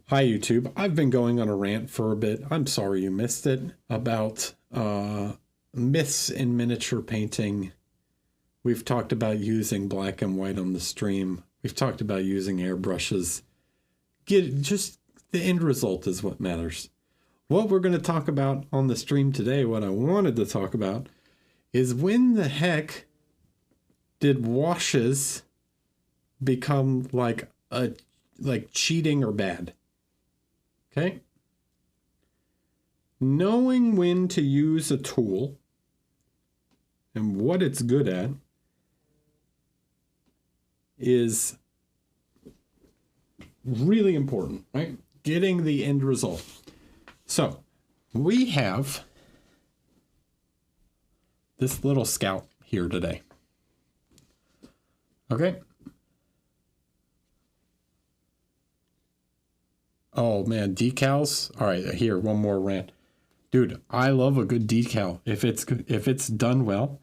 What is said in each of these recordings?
Hi YouTube, I've been going on a rant for a bit. I'm sorry you missed it about myths in miniature painting. We've talked about using black and white on the stream. We've talked about using airbrushes. Just the end result is what matters. What we're going to talk about on the stream today, what I wanted to talk about, is when the heck did washes become like cheating or bad? Okay. Knowing when to use a tool and what it's good at is really important, right? Getting the end result. So we have this little scout here today. Okay. Oh man, decals. All right, here, one more rant. Dude, I love a good decal if it's done well.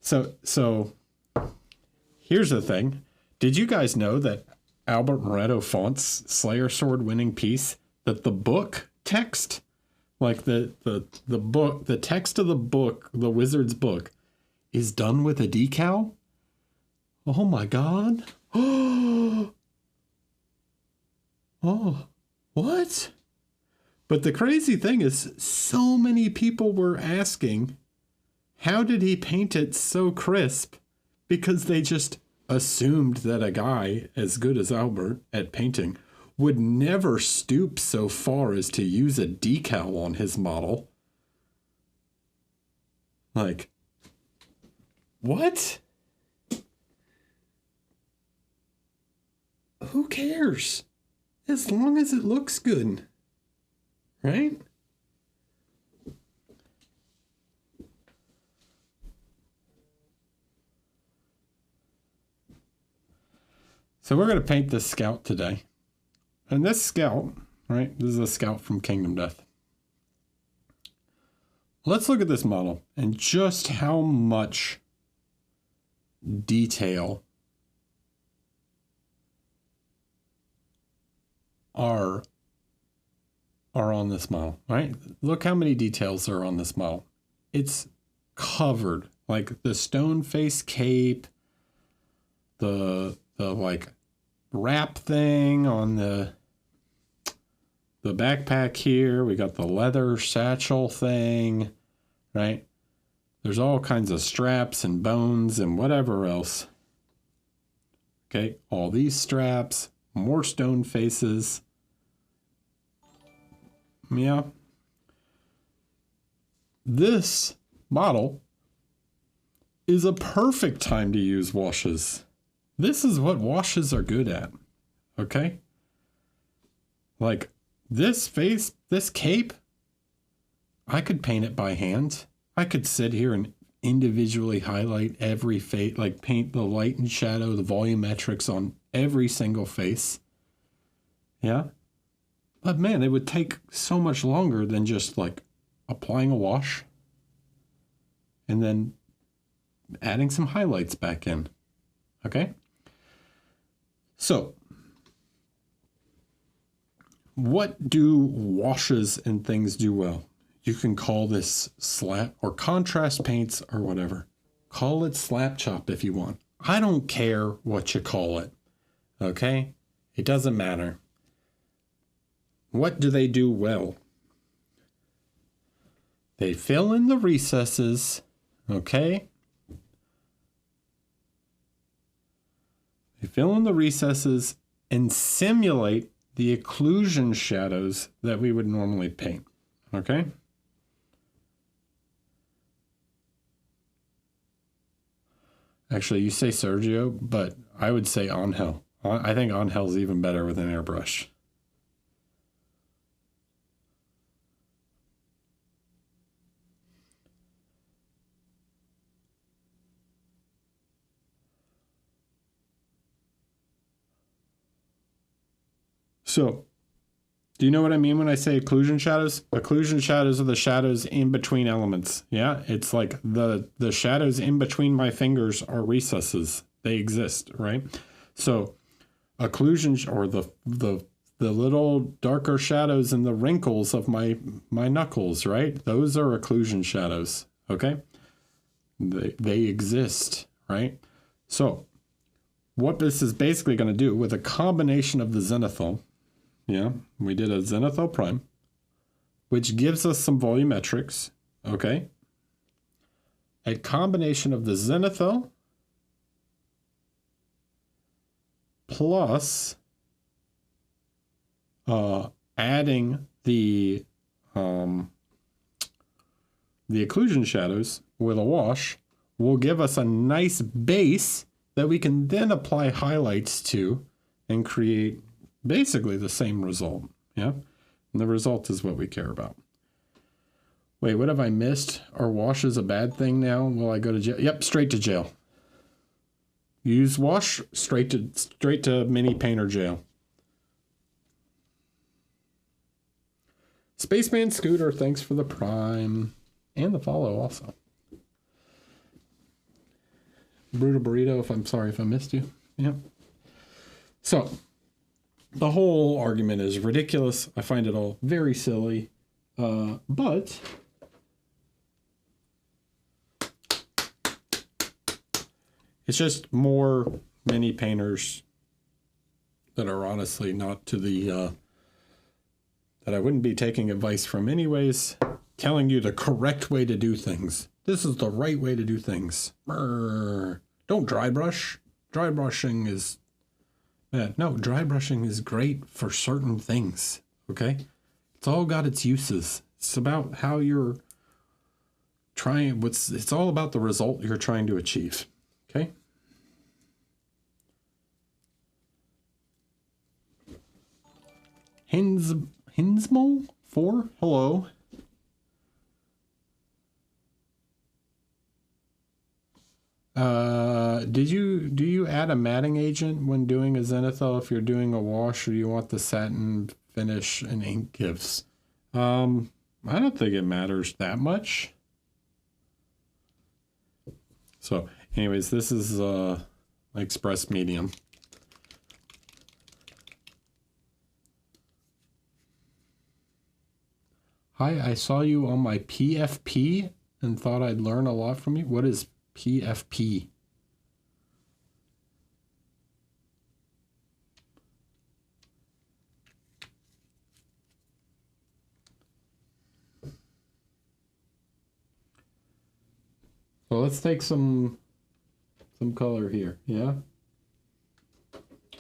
So here's the thing. Did you guys know that Albert Moretto Font's Slayer Sword winning piece, that the book text, like the book, the text of the book, the wizard's book, is done with a decal? Oh my god. Oh, what? But the crazy thing is, so many people were asking, how did he paint it so crisp? Because they just assumed that a guy as good as Albert at painting would never stoop so far as to use a decal on his model. Like, what? Who cares? As long as it looks good, right? So we're going to paint this scout today. And this scout, right, this is a scout from Kingdom Death. Let's look at this model and just how much detail are on this model, right? Look how many details are on this model. It's covered, like the stone face cape, the like wrap thing on the backpack here. We got the leather satchel thing, right? There's all kinds of straps and bones and whatever else. Okay, all these straps, more stone faces. Yeah. This model is a perfect time to use washes. This is what washes are good at. Okay? Like this face, this cape, I could paint it by hand. I could sit here and individually highlight every face, like paint the light and shadow, the volumetrics on every single face. Yeah. But man, it would take so much longer than just like applying a wash and then adding some highlights back in. Okay. So what do washes and things do well? You can call this slap or contrast paints or whatever. Call it slap chop if you want. I don't care what you call it. Okay. It doesn't matter. What do they do well? They fill in the recesses, okay? They fill in the recesses and simulate the occlusion shadows that we would normally paint, okay? Actually, you say Sergio, but I would say Angel. I think Angel's even better with an airbrush. So, do you know what I mean when I say occlusion shadows? Occlusion shadows are the shadows in between elements. Yeah, it's like the shadows in between my fingers are recesses. They exist, right? So, occlusion or the little darker shadows and the wrinkles of my knuckles, right? Those are occlusion shadows, okay? They exist, right? So what this is basically going to do with a combination of the Zenithal, yeah, we did a Zenithal prime, which gives us some volumetrics, okay? A combination of the Zenithal plus adding the occlusion shadows with a wash will give us a nice base that we can then apply highlights to and create basically the same result. Yeah. And the result is what we care about. Wait, what have I missed? Are washes a bad thing now? Will I go to jail? Yep, straight to jail. Use wash, straight to mini painter jail. Spaceman Scooter, thanks for the prime and the follow also. Brutal Burrito, I'm sorry if I missed you. Yeah. So the whole argument is ridiculous. I find it all very silly, but it's just more mini painters that are honestly not to the that I wouldn't be taking advice from anyways, telling you the correct way to do things. This is the right way to do things. Don't dry brush. Dry brushing is bad. No, dry brushing is great for certain things, okay? It's all got its uses. It's about how you're trying, it's all about the result you're trying to achieve, okay? Hinsmo 4? Hello. Do you add a matting agent when doing a Zenithal if you're doing a wash, or do you want the satin finish and ink gives? I don't think it matters that much. So anyways, this is express medium. Hi, I saw you on my PFP and thought I'd learn a lot from you. What is PFP? So let's take some color here, yeah?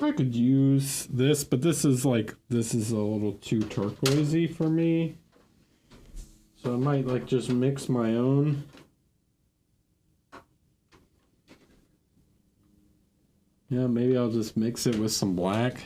I could use this, but this is a little too turquoisey for me. So I might just mix my own. Yeah, maybe I'll just mix it with some black.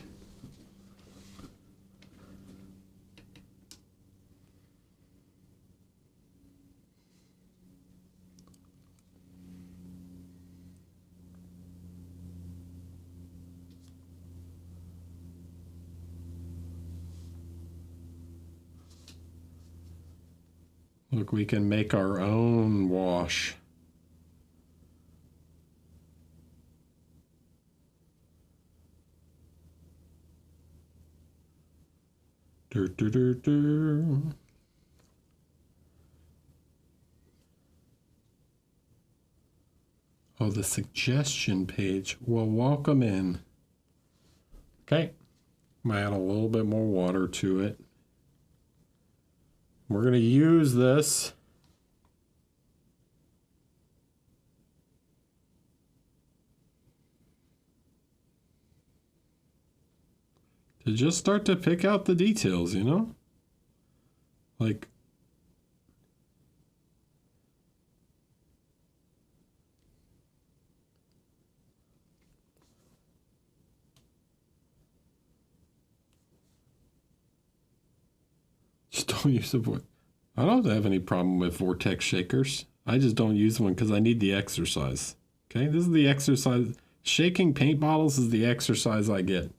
Look, we can make our own wash. Oh, the suggestion page. Well, welcome in. Okay. Might add a little bit more water to it. We're going to use this to just start to pick out the details, you know? Like, just don't use the I don't have any problem with vortex shakers. I just don't use one because I need the exercise. Okay, this is the exercise. Shaking paint bottles is the exercise I get.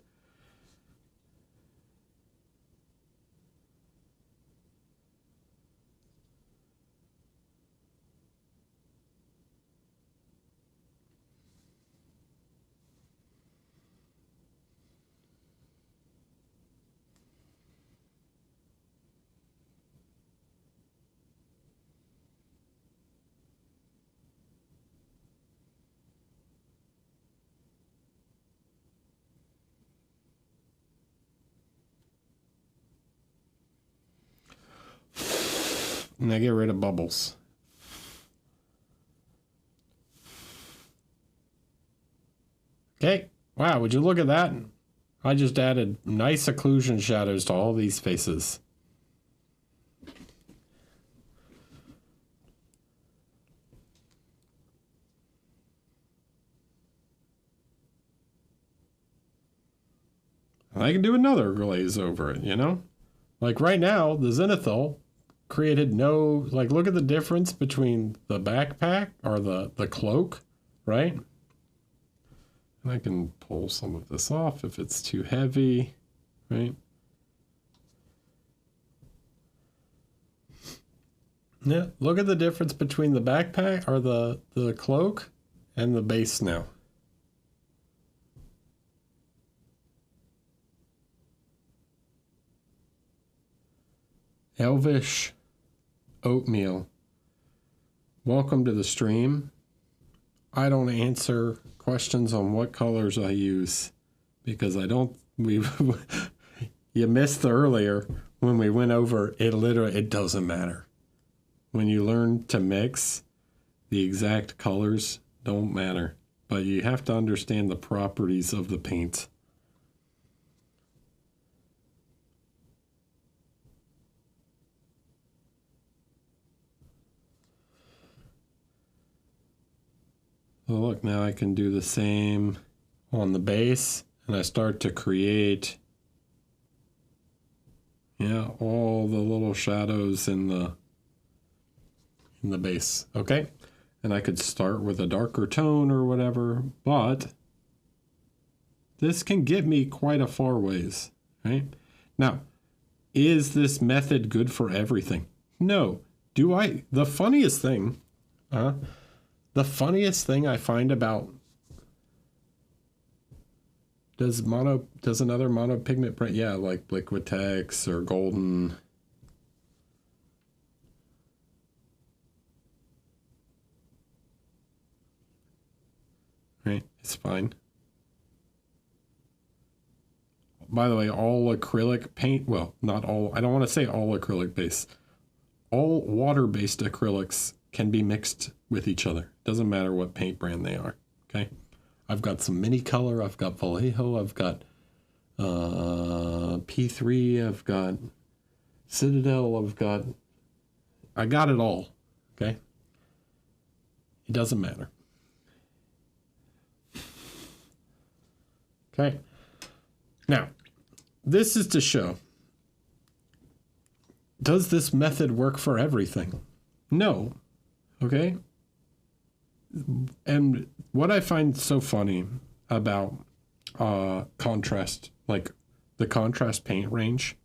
And I get rid of bubbles. Okay. Wow, would you look at that? I just added nice occlusion shadows to all these faces. I can do another glaze over it, you know? Like right now, the Zenithal created no, like look at the difference between the backpack or the cloak, right? And I can pull some of this off if it's too heavy, right? Yeah, look at the difference between the backpack or the cloak and the base now. Elvish Oatmeal. Welcome to the stream. I don't answer questions on what colors I use because I don't, you missed the earlier when we went over it. Literally, it doesn't matter. When you learn to mix, the exact colors don't matter, but you have to understand the properties of the paint. So look, now I can do the same on the base, and I start to create, yeah, all the little shadows in the base, okay? And I could start with a darker tone or whatever, but this can get me quite a far ways, right? Now, is this method good for everything? No. The funniest thing I find about does another monopigment print, yeah, like Liquitex or Golden. Right, it's fine. By the way, all acrylic paint, well, not all, I don't want to say all acrylic base. All water-based acrylics can be mixed with each other. Doesn't matter what paint brand they are, okay? I've got some Mini Color, I've got Vallejo, I've got P3, I've got Citadel, I got it all, okay? It doesn't matter. Okay. Now, this is to show, does this method work for everything? No. Okay. And what I find so funny about contrast, like the contrast paint range,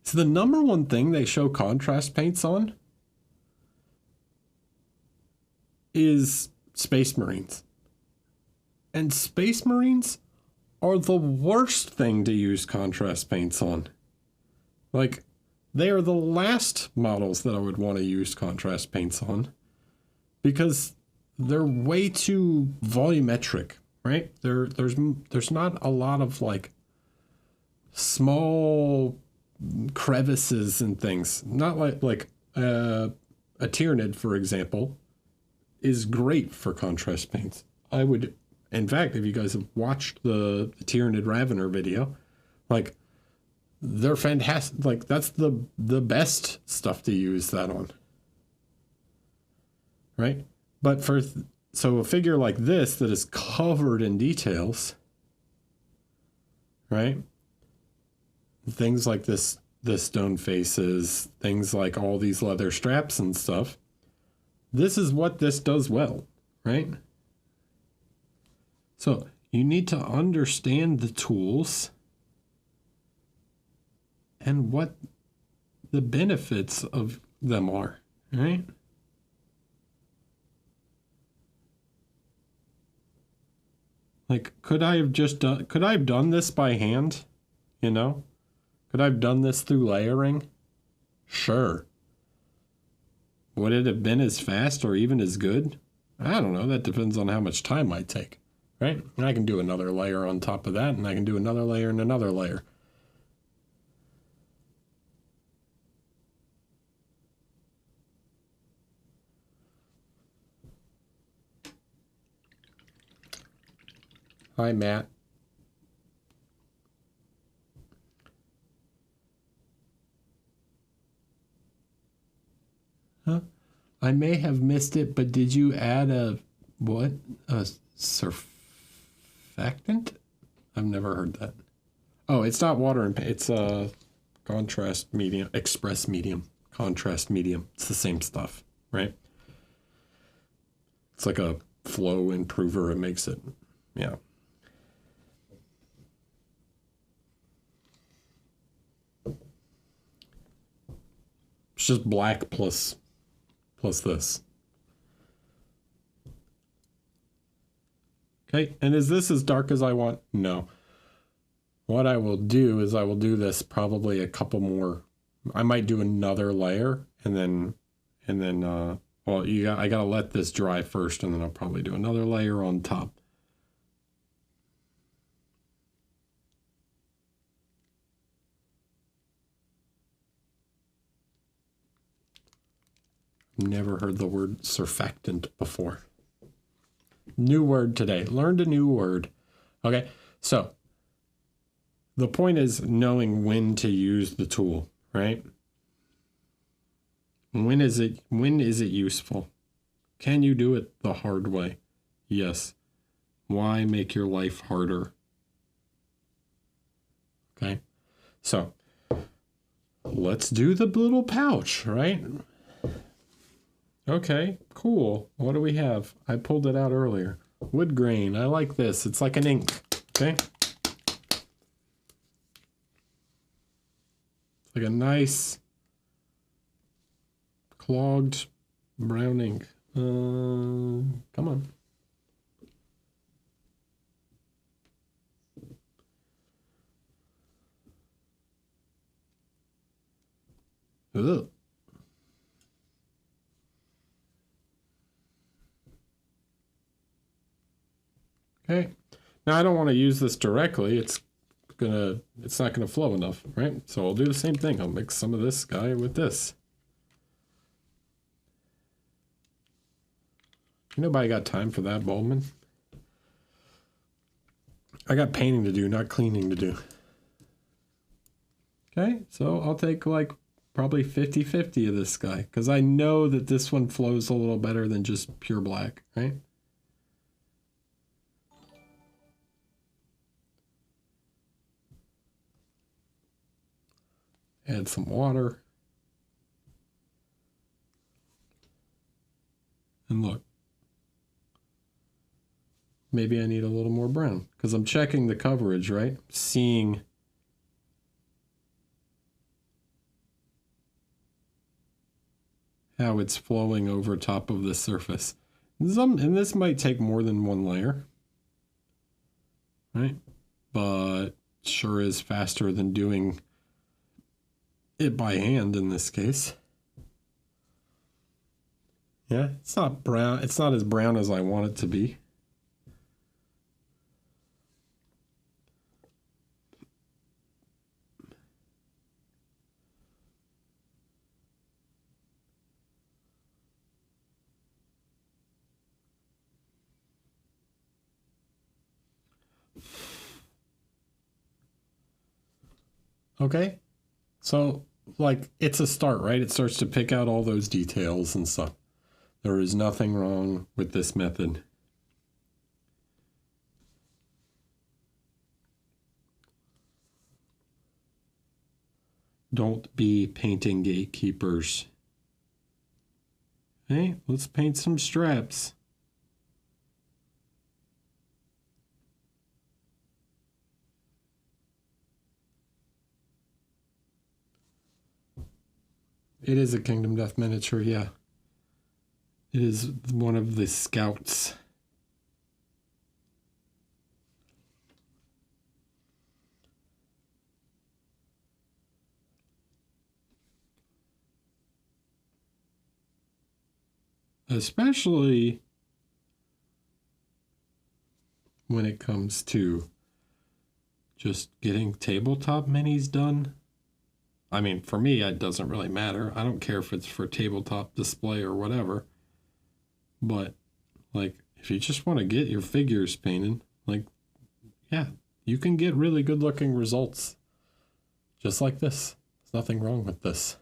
is the number one thing they show contrast paints on is Space Marines. And Space Marines are the worst thing to use contrast paints on. Like, they are the last models that I would want to use contrast paints on because they're way too volumetric, right? There's not a lot of like small crevices and things. Not like a Tyranid, for example, is great for contrast paints. I would, in fact, if you guys have watched the Tyranid Ravener video, like, they're fantastic. Like, that's the best stuff to use that on, right? But so a figure like this that is covered in details, right? Things like the stone faces, things like all these leather straps and stuff. This is what this does well, right? So you need to understand the tools and what the benefits of them are, right? Like, could I have done this by hand? You know? Could I have done this through layering? Sure. Would it have been as fast or even as good? I don't know. That depends on how much time I take, right? And I can do another layer on top of that, and I can do another layer and another layer. Hi, Matt. Huh? I may have missed it, but did you add a what? A surfactant? I've never heard that. Oh, it's not water and paint. It's a contrast medium, express medium, contrast medium. It's the same stuff, right? It's like a flow improver. It makes it, yeah. It's just black plus this. Okay, and is this as dark as I want? No. What I will do is I will do this probably a couple more. I might do another layer and then well, I gotta let this dry first, and then I'll probably do another layer on top. Never heard the word surfactant before. New word today. Learned a new word. Okay, so the point is knowing when to use the tool, right? When is it useful? Can you do it the hard way? Yes. Why make your life harder? Okay, so let's do the little pouch, right? Okay, cool. What do we have? I pulled it out earlier. Wood grain. I like this. It's like an ink. Okay. It's like a nice clogged brown ink. Come on. Ugh. Okay. Now I don't want to use this directly. It's not gonna flow enough, right? So I'll do the same thing. I'll mix some of this guy with this. Nobody got time for that, Baldwin. I got painting to do, not cleaning to do. Okay, so I'll take like probably 50-50 of this guy, because I know that this one flows a little better than just pure black, right? Add some water. And look. Maybe I need a little more brown, because I'm checking the coverage, right? Seeing how it's flowing over top of the surface. And this might take more than one layer, right? But sure is faster than doing it by hand in this case. Yeah, it's not brown. It's not as brown as I want it to be. Okay, so like it's a start, right? It starts to pick out all those details and stuff. There is nothing wrong with this method. Don't be painting gatekeepers. Hey, let's paint some straps. It is a Kingdom Death miniature, yeah. It is one of the scouts. Especially when it comes to just getting tabletop minis done. I mean, for me, it doesn't really matter. I don't care if it's for tabletop display or whatever. But, like, if you just want to get your figures painted, like, yeah, you can get really good looking results just like this. There's nothing wrong with this.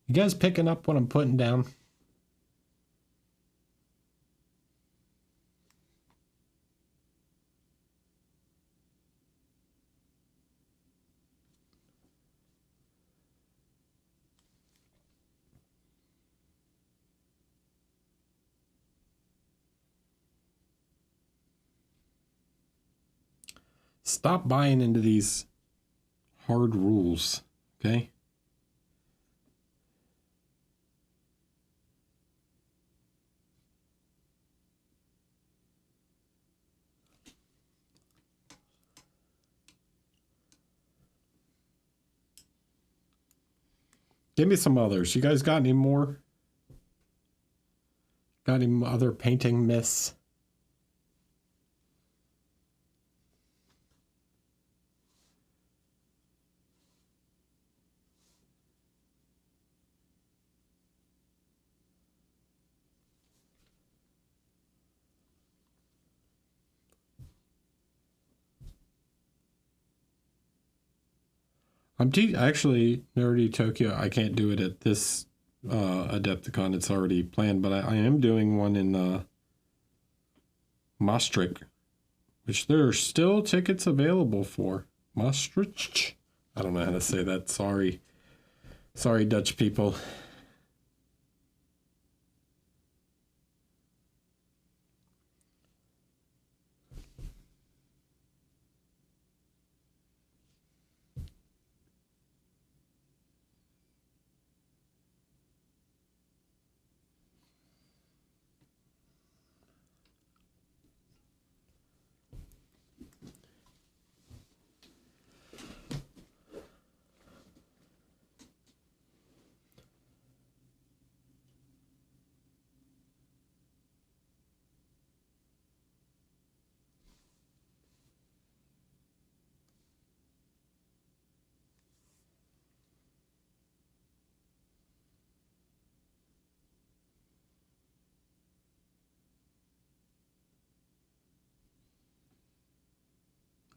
You guys picking up what I'm putting down? Stop buying into these hard rules, okay? Give me some others. You guys got any more? Got any other painting myths? Actually, Nerdy Tokyo, I can't do it at this Adepticon. It's already planned, but I am doing one in Maastricht, which there are still tickets available for. Maastricht? I don't know how to say that. Sorry. Sorry, Dutch people.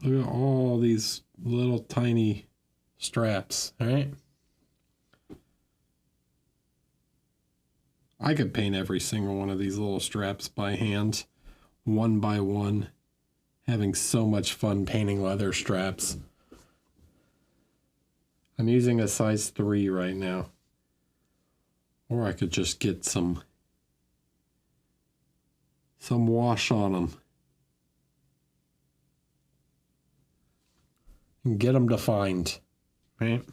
Look at all these little tiny straps, all right? I could paint every single one of these little straps by hand, one by one, having so much fun painting leather straps. I'm using a size 3 right now. Or I could just get some wash on them. And get them defined, right?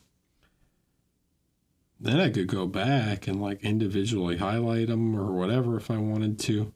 Then I could go back and like individually highlight them or whatever if I wanted to.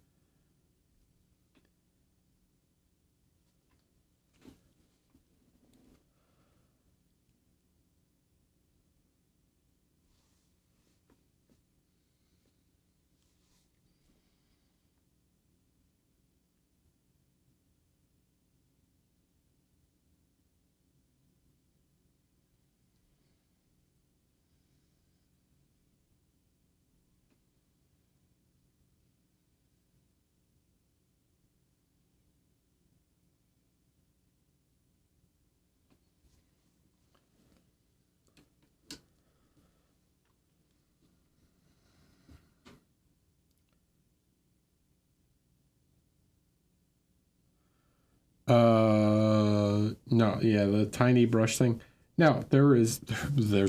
No, yeah, the tiny brush thing. Now, there's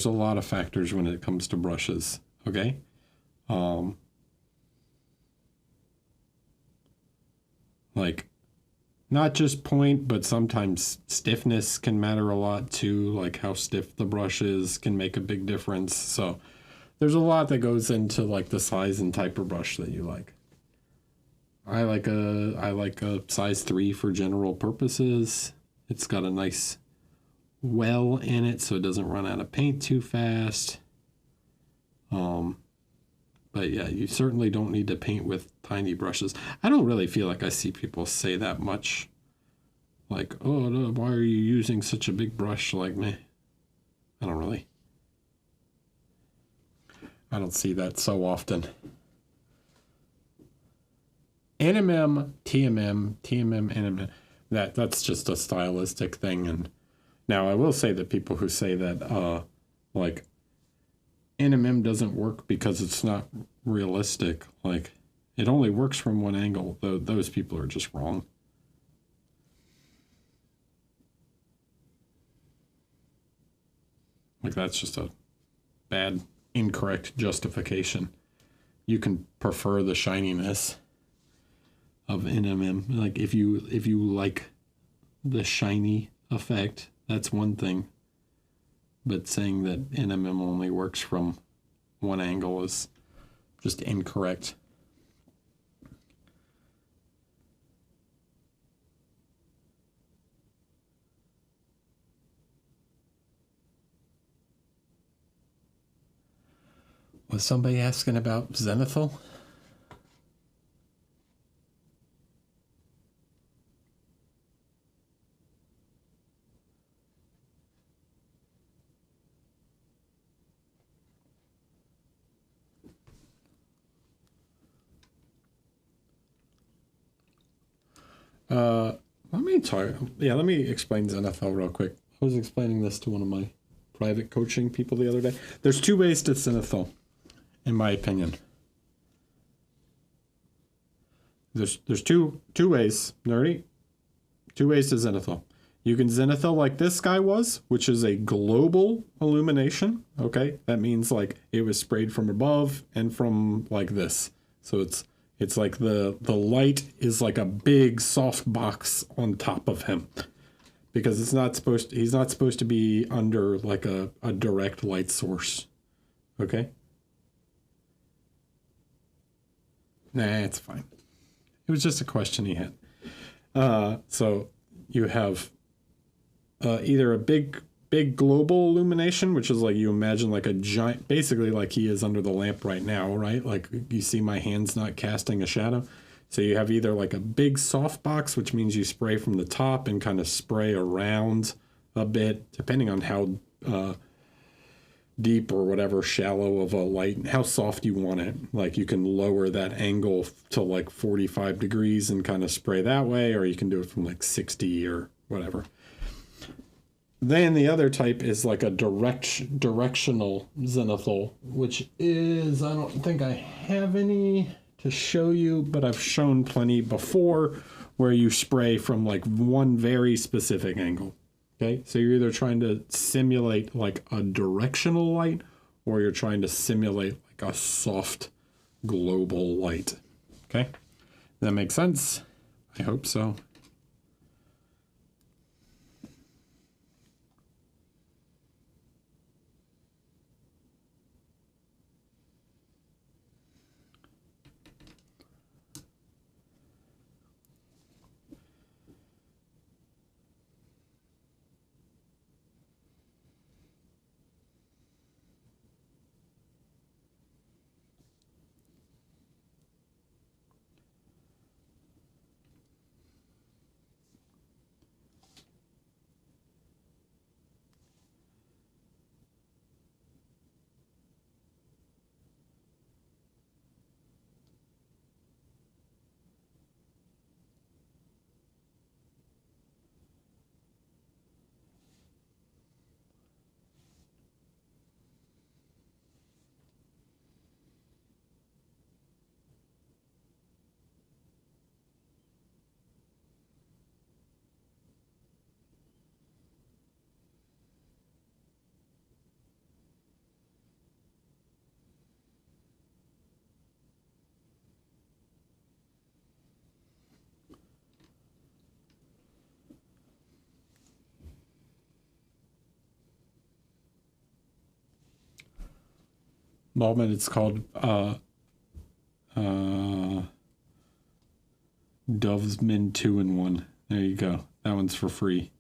a lot of factors when it comes to brushes, okay? Like, not just point, but sometimes stiffness can matter a lot too. Like how stiff the brush is can make a big difference. So there's a lot that goes into like the size and type of brush that you like. I like a size 3 for general purposes. It's got a nice well in it, so it doesn't run out of paint too fast. But yeah, you certainly don't need to paint with tiny brushes. I don't really feel like I see people say that much. Like, oh, no, why are you using such a big brush? Like, meh. I don't see that so often. NMM, TMM, TMM, NMM. That's just a stylistic thing. And now I will say that people who say that, like, NMM doesn't work because it's not realistic. Like, it only works from one angle. Those people are just wrong. Like, that's just a bad, incorrect justification. You can prefer the shininess of NMM. Like, if you like the shiny effect, that's one thing. But saying that NMM only works from one angle is just incorrect. Was somebody asking about Zenithal? Let me explain Zenithal real quick. I was explaining this to one of my private coaching people the other day. There's two ways to Zenithal, in my opinion. There's two ways, nerdy. Two ways to Zenithal. You can Zenithal like this guy was, which is a global illumination. Okay, that means like it was sprayed from above and from like this. So it's like the light is like a big soft box on top of him, because he's not supposed to be under like a direct light source. Okay? Nah, it's fine. It was just a question he had. So you have either a big global illumination, which is like you imagine like a giant, basically like he is under the lamp right now, right? Like you see my hand's not casting a shadow. So you have either like a big soft box, which means you spray from the top and kind of spray around a bit, depending on how deep or whatever shallow of a light and how soft you want it. Like you can lower that angle to like 45 degrees and kind of spray that way, or you can do it from like 60 or whatever. Then the other type is like a directional zenithal, which is, I don't think I have any to show you, but I've shown plenty before, where you spray from like one very specific angle. Okay, so you're either trying to simulate like a directional light, or you're trying to simulate like a soft global light. Okay, that makes sense? I hope so. moment it's called Dovesman 2-in-1. There you go. That one's for free.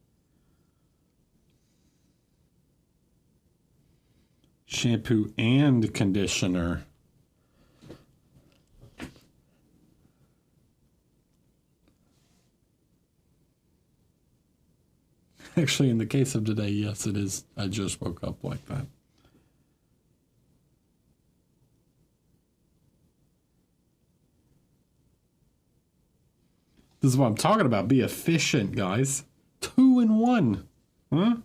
Shampoo and conditioner. Actually, in the case of today, yes, it is. I just woke up like that. This is what I'm talking about. Be efficient, guys. 2-in-1. Huh?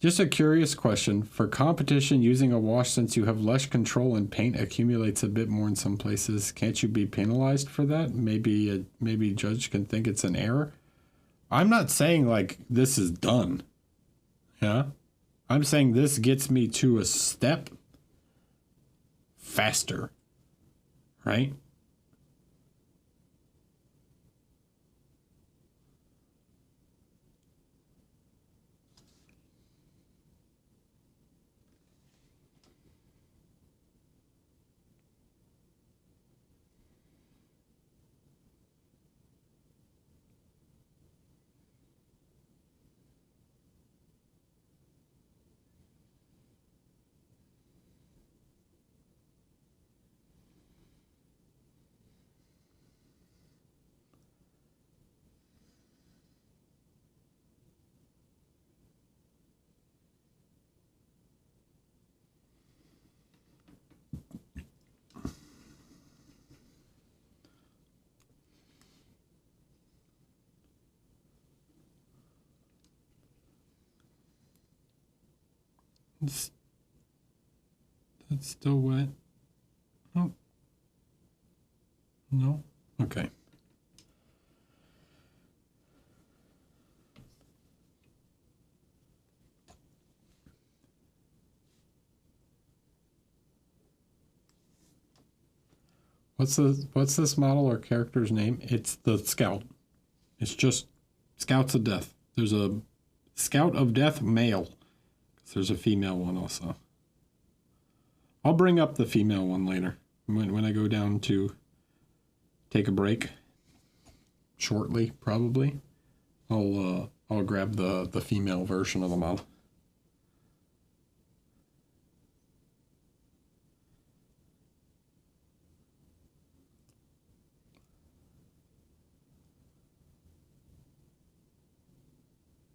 Just a curious question. For competition, using a wash, since you have less control and paint accumulates a bit more in some places, can't you be penalized for that? Maybe judge can think it's an error. I'm not saying like this is done. Yeah. I'm saying this gets me to a step faster. Right? That's still wet. Oh. No? Okay. What's this model or character's name? It's the Scout. It's just Scouts of Death. There's a Scout of Death male. There's a female one also. I'll bring up the female one later when I go down to take a break. Shortly, probably. I'll grab the female version of the model.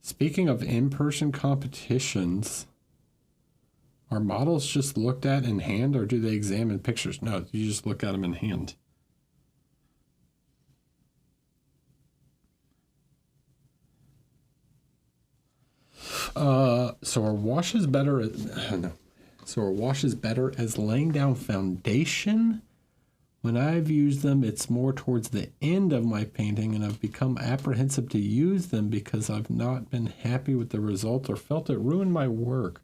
Speaking of in-person competitions, are models just looked at in hand or do they examine pictures? No, you just look at them in hand. So are washes better? No. So are washes better as laying down foundation? When I've used them, it's more towards the end of my painting, and I've become apprehensive to use them because I've not been happy with the result or felt it ruined my work.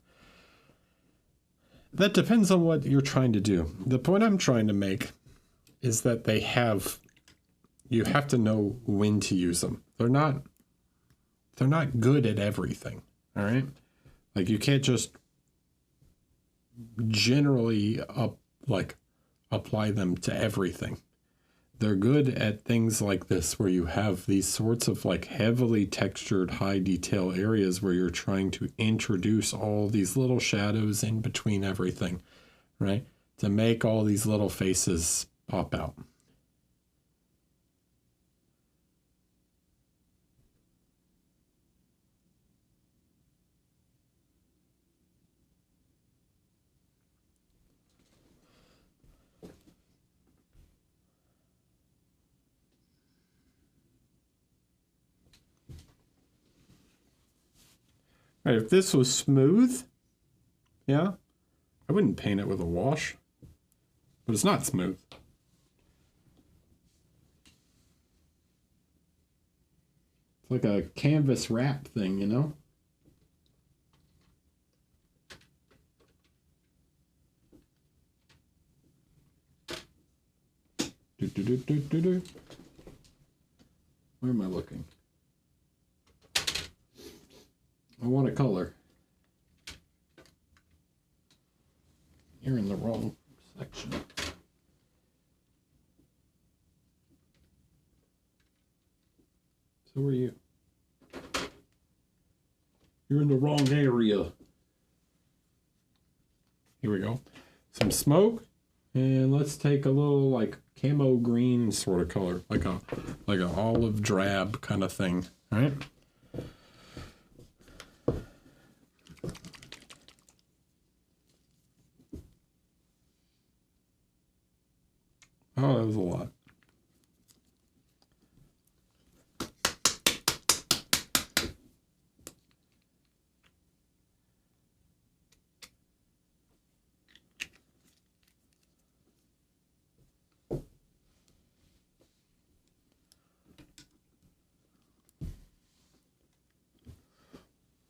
That depends on what you're trying to do. The point I'm trying to make is that you have to know when to use them. They're not good at everything, all right? Like you can't just generally apply them to everything. They're good at things like this where you have these sorts of like heavily textured high detail areas where you're trying to introduce all these little shadows in between everything, right? To make all these little faces pop out. Right, if this was smooth, yeah, I wouldn't paint it with a wash, but it's not smooth. like a canvas wrap thing, you know? Where am I looking? I want a color. You're in the wrong section. So are you. You're in the wrong area. Here we go. Some smoke, and let's take a little like camo green sort of color, like an olive drab kind of thing, right? Oh, that was a lot.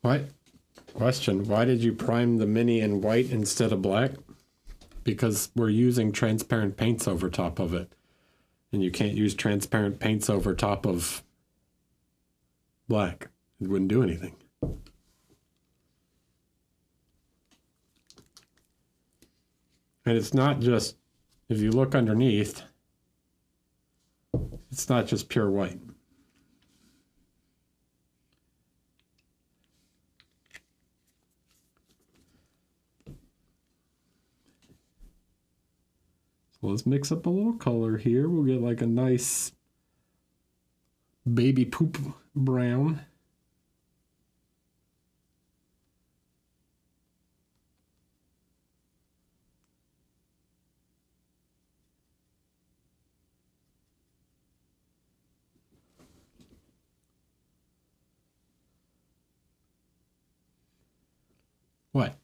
What? Question, why did you prime the mini in white instead of black? Because we're using transparent paints over top of it. And you can't use transparent paints over top of black. It wouldn't do anything. And it's not just, if you look underneath, it's not just pure white. So let's mix up a little color here. We'll get like a nice baby poop brown. What?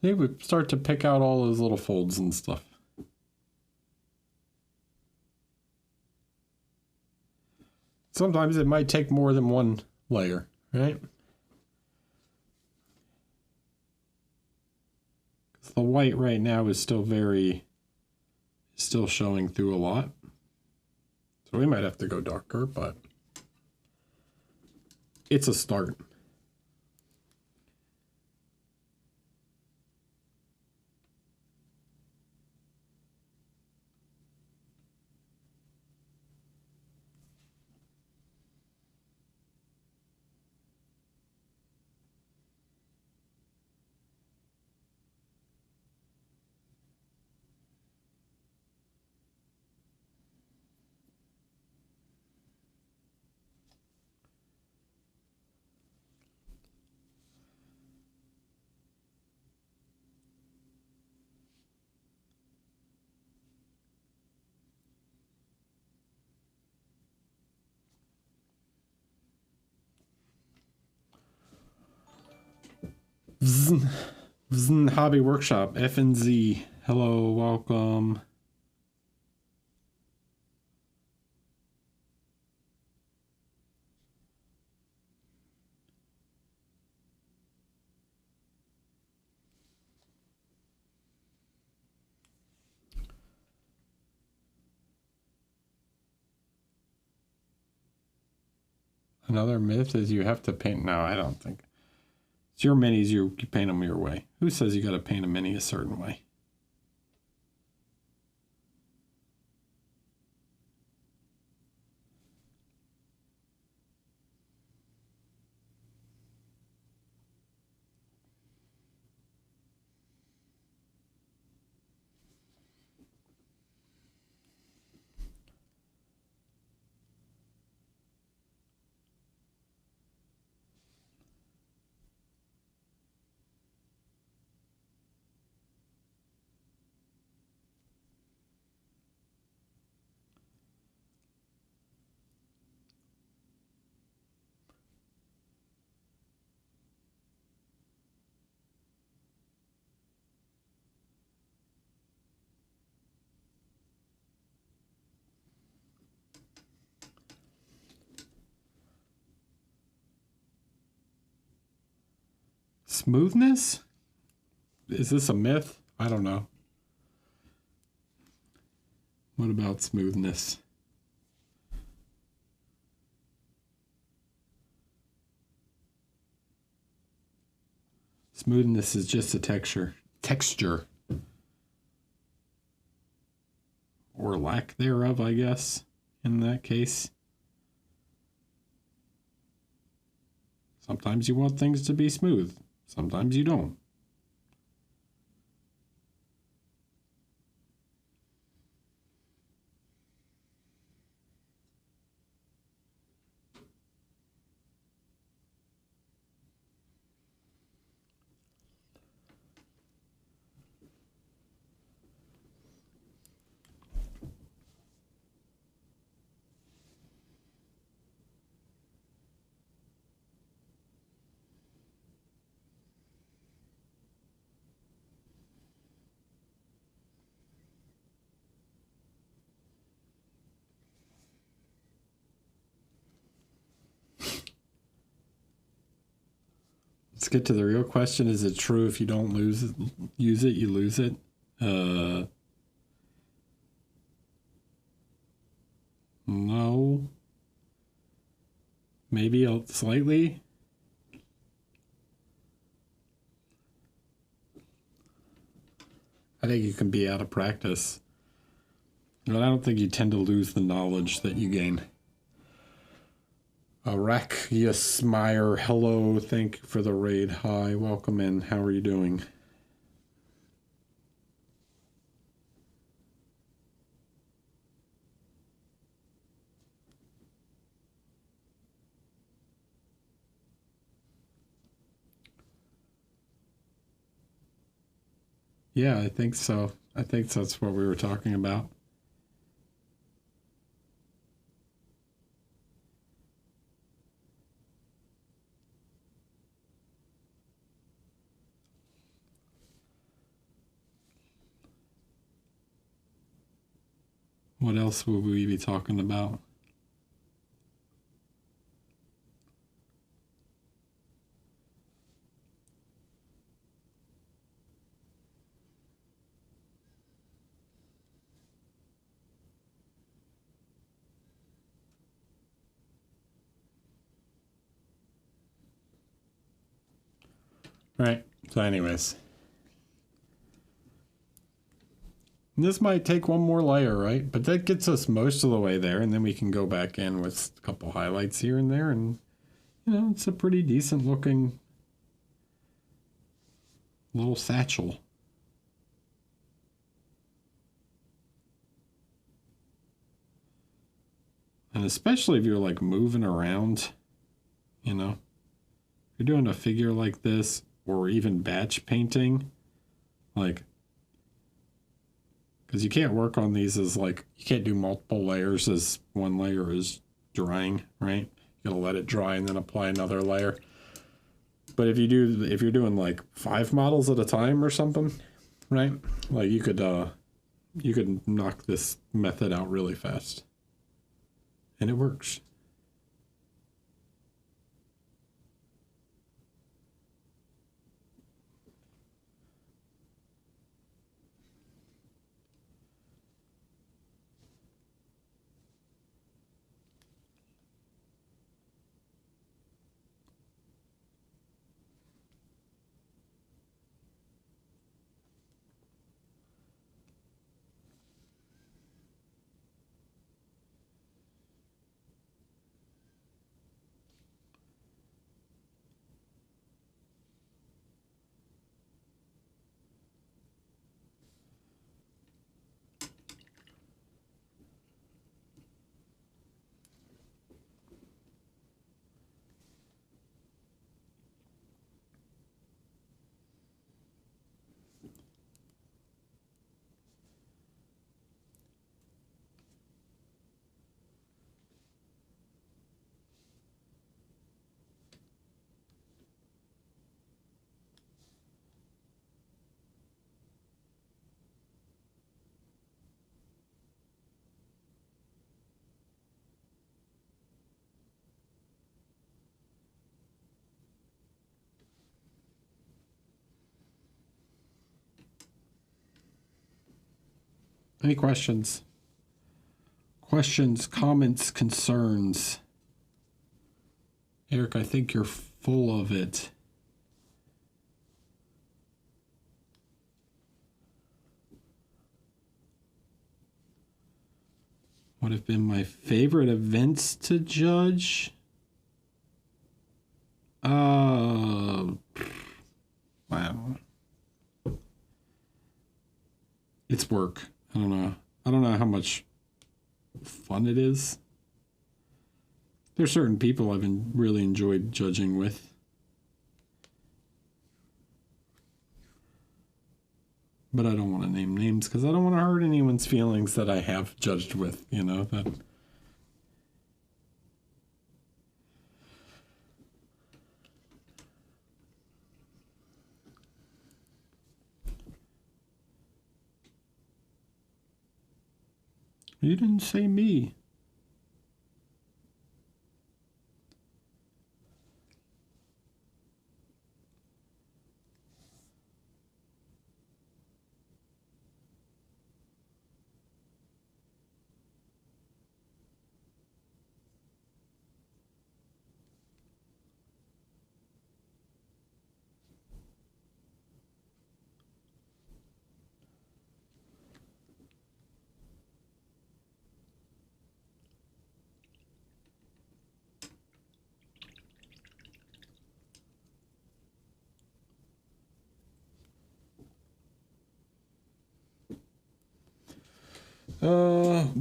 They would start to pick out all those little folds and stuff. Sometimes it might take more than one layer, right? Because the white right now is still still showing through a lot. So we might have to go darker, but it's a start. Hobby Workshop, F&Z. Hello, welcome. Another myth is you have to paint. No, I don't think. It's your minis, you paint them your way. Who says you got to paint a mini a certain way? Smoothness? Is this a myth? I don't know. What about smoothness? Smoothness is just a texture. Or lack thereof, I guess, in that case. Sometimes you want things to be smooth. Sometimes you don't. Let's get to the real question. Is it true if you don't use it, you lose it? No. Maybe slightly. I think you can be out of practice. But I don't think you tend to lose the knowledge that you gain. Arachius Meyer, hello, thank you for the raid. Hi, welcome in. How are you doing? Yeah, I think so. I think that's what we were talking about. What else will we be talking about? Right. So anyways. This might take one more layer, right? But that gets us most of the way there, and then we can go back in with a couple highlights here and there, and, you know, it's a pretty decent looking little satchel. And especially if you're like moving around, you know, if you're doing a figure like this, or even batch painting, like, because you can't work on these as like, you can't do multiple layers as one layer is drying, right? You gotta let it dry and then apply another layer. But if you're doing like 5 models at a time or something, right? Like you could knock this method out really fast. And it works. Any questions? Questions, comments, concerns? Eric, I think you're full of it. What have been my favorite events to judge? Wow. It's work. I don't know. I don't know how much fun it is. There's certain people I've really enjoyed judging with. But I don't want to name names because I don't want to hurt anyone's feelings that I have judged with, you know, that. You didn't say me.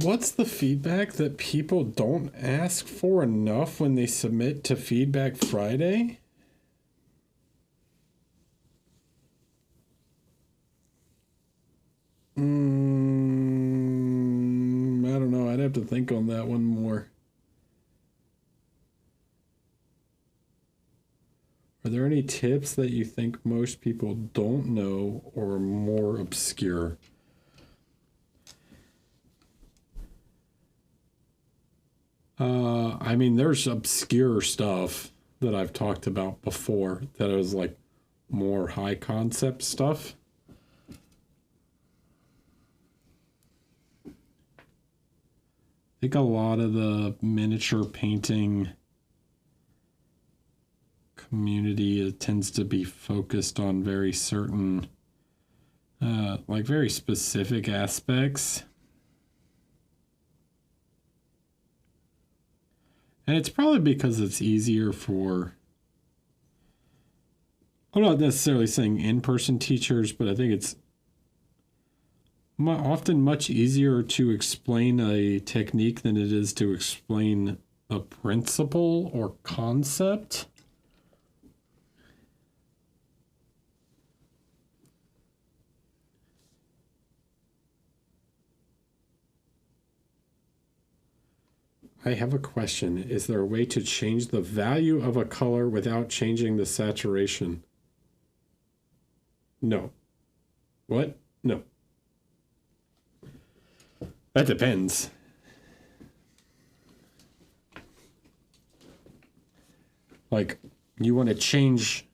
What's the feedback that people don't ask for enough when they submit to Feedback Friday? I don't know. I'd have to think on that one more. Are there any tips that you think most people don't know or are more obscure? I mean, there's obscure stuff that I've talked about before that is like more high concept stuff. I think a lot of the miniature painting community tends to be focused on very certain, like very specific aspects. And it's probably because it's easier for, I'm not necessarily saying in-person teachers, but I think it's often much easier to explain a technique than it is to explain a principle or concept. I have a question. Is there a way to change the value of a color without changing the saturation? No. What? No. That depends. Like, you want to change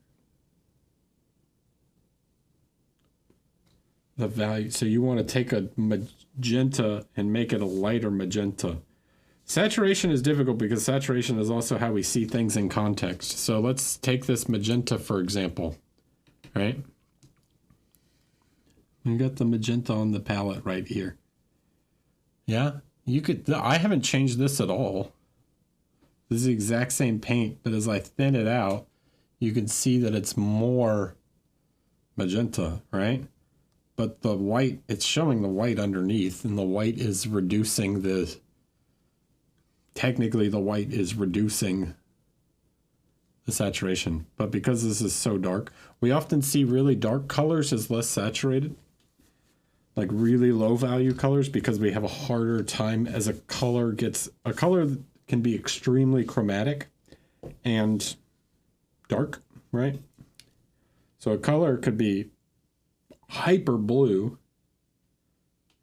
the value. So you want to take a magenta and make it a lighter magenta. Saturation is difficult because saturation is also how we see things in context. So let's take this magenta, for example, right? We got the magenta on the palette right here. Yeah, you could, I haven't changed this at all. This is the exact same paint, but as I thin it out, you can see that it's more magenta, right? But the white, it's showing the white underneath, and the white is reducing the, technically the white is reducing the saturation. But because this is so dark, we often see really dark colors as less saturated. Like really low value colors, because we have a harder time as a color gets, a color can be extremely chromatic and dark, right? So a color could be hyper blue,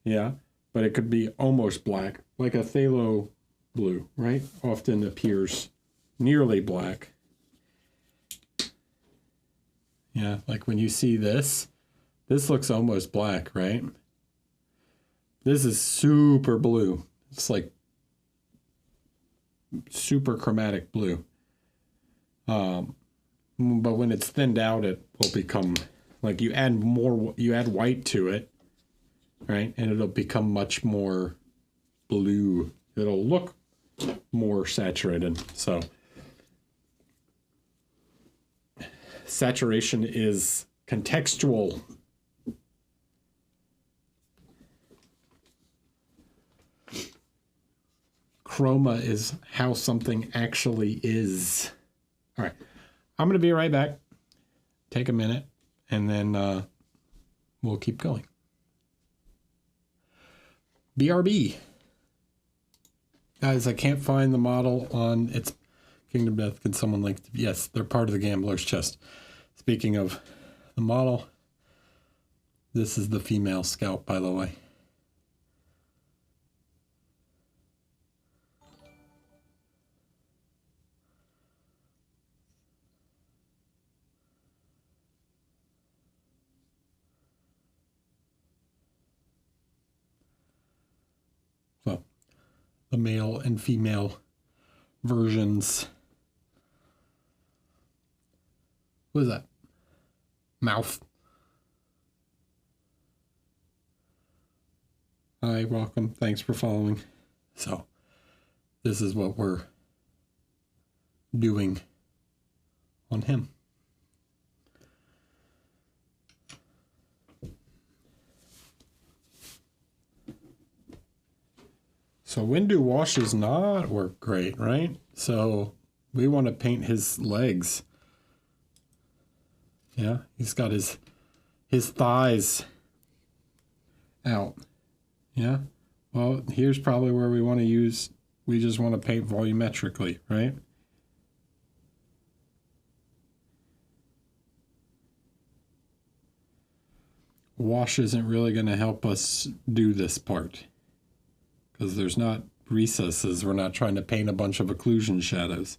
yeah, but it could be almost black, like a phthalo blue, right? Often appears nearly black. Yeah, like when you see this, this looks almost black, right? This is super blue. It's like super chromatic blue. But when it's thinned out, it will become like you add white to it, right? And it'll become much more blue. It'll look more saturated. So saturation is contextual. Chroma is how something actually is. All right. I'm going to be right back. Take a minute, and then we'll keep going. BRB. Guys, I can't find the model on its Kingdom Death. Can someone link? Yes, they're part of the Gambler's Chest. Speaking of the model, this is the female scalp, by the way. So, the male and female versions. What is that? Mouth. Hi, welcome. Thanks for following. So, this is what we're doing on him. So when do washes not work great, right? So we want to paint his legs. Yeah, he's got his thighs out. Yeah. Well, here's probably where we want to use, we just want to paint volumetrically, right? Wash isn't really going to help us do this part because there's not recesses. We're not trying to paint a bunch of occlusion shadows.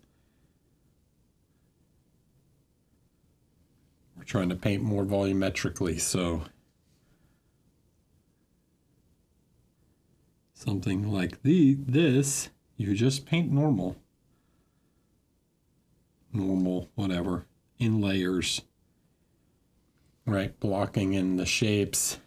We're trying to paint more volumetrically, so something like this, you just paint normal, whatever, in layers, right? Blocking in the shapes.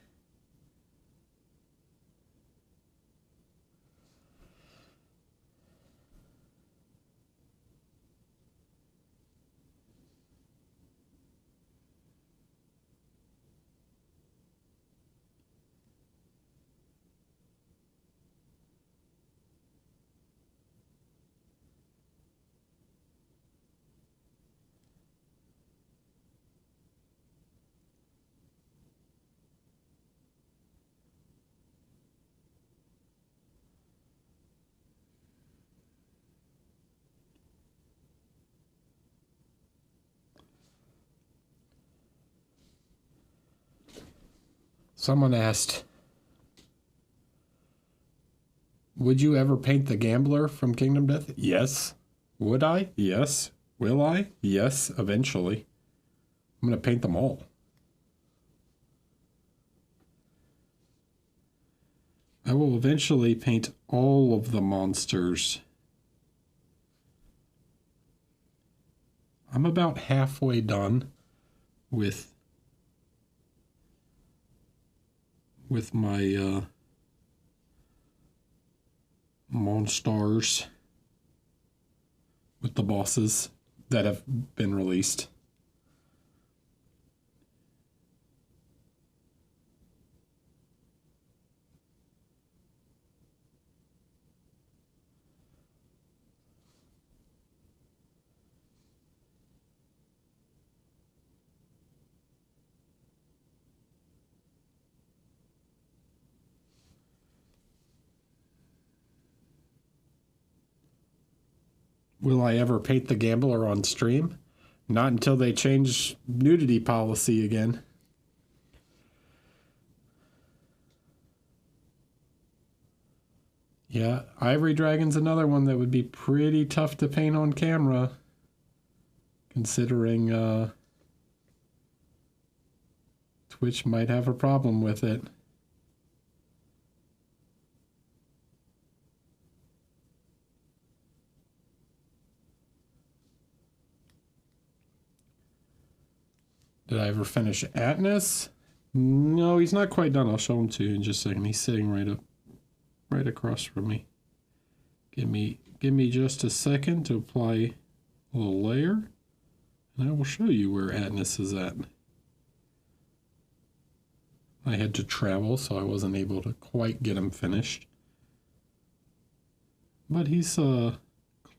Someone asked, would you ever paint the Gambler from Kingdom Death? Yes. Would I? Yes. Will I? Yes, eventually. I'm going to paint them all. I will eventually paint all of the monsters. I'm about halfway done with my monsters, with the bosses that have been released. Will I ever paint the Gambler on stream? Not until they change nudity policy again. Yeah, Ivory Dragon's another one that would be pretty tough to paint on camera, considering Twitch might have a problem with it. Did I ever finish Atlas? No, he's not quite done. I'll show him to you in just a second. He's sitting right across from me. Give me just a second to apply a little layer, and I will show you where Atlas is at. I had to travel, so I wasn't able to quite get him finished. But he's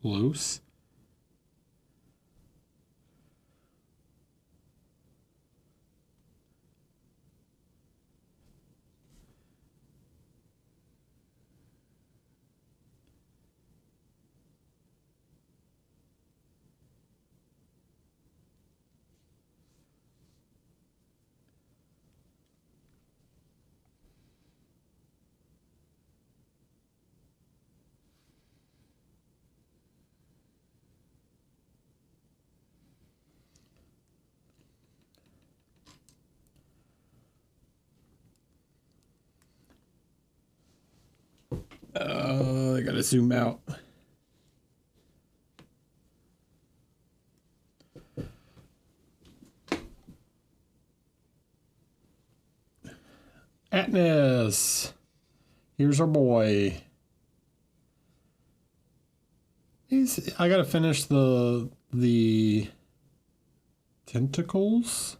close. I gotta zoom out. Atlas. Here's our boy. I gotta finish the tentacles.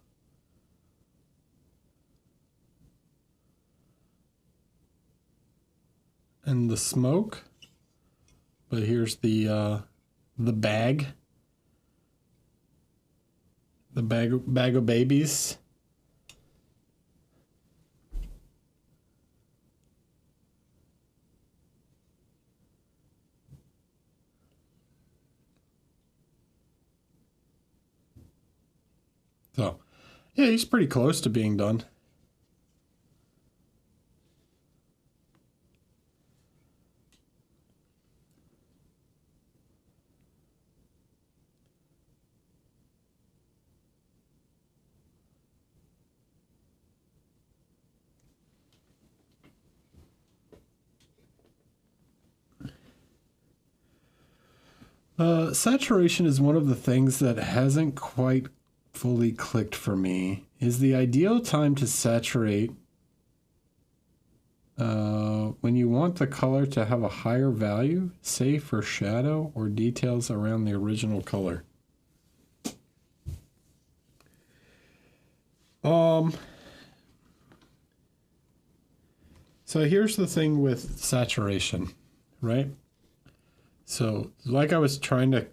And the smoke. But here's the bag. The bag of babies. So, yeah, he's pretty close to being done. Saturation is one of the things that hasn't quite fully clicked for me. Is the ideal time to saturate when you want the color to have a higher value, say for shadow or details around the original color? So here's the thing with saturation, right? So like I was trying to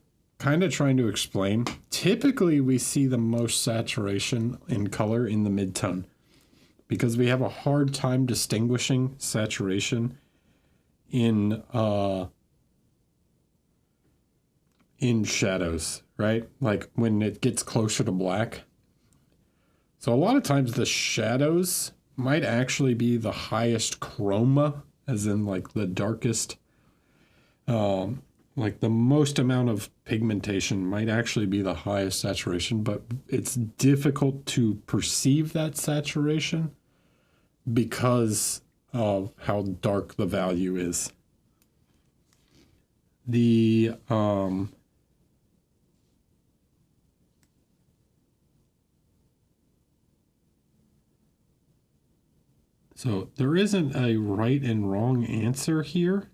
explain, typically we see the most saturation in color in the midtone because we have a hard time distinguishing saturation in shadows, right? Like when it gets closer to black. So a lot of times the shadows might actually be the highest chroma, as in like the darkest, like the most amount of pigmentation might actually be the highest saturation, but it's difficult to perceive that saturation because of how dark the value is. So there isn't a right and wrong answer here.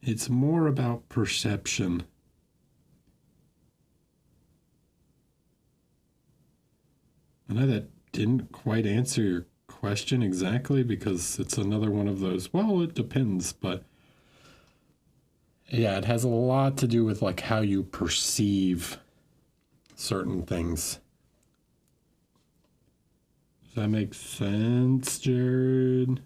It's more about perception. I know that didn't quite answer your question exactly because it's another one of those, well, it depends, but yeah, it has a lot to do with like how you perceive certain things. Does that make sense, Jared?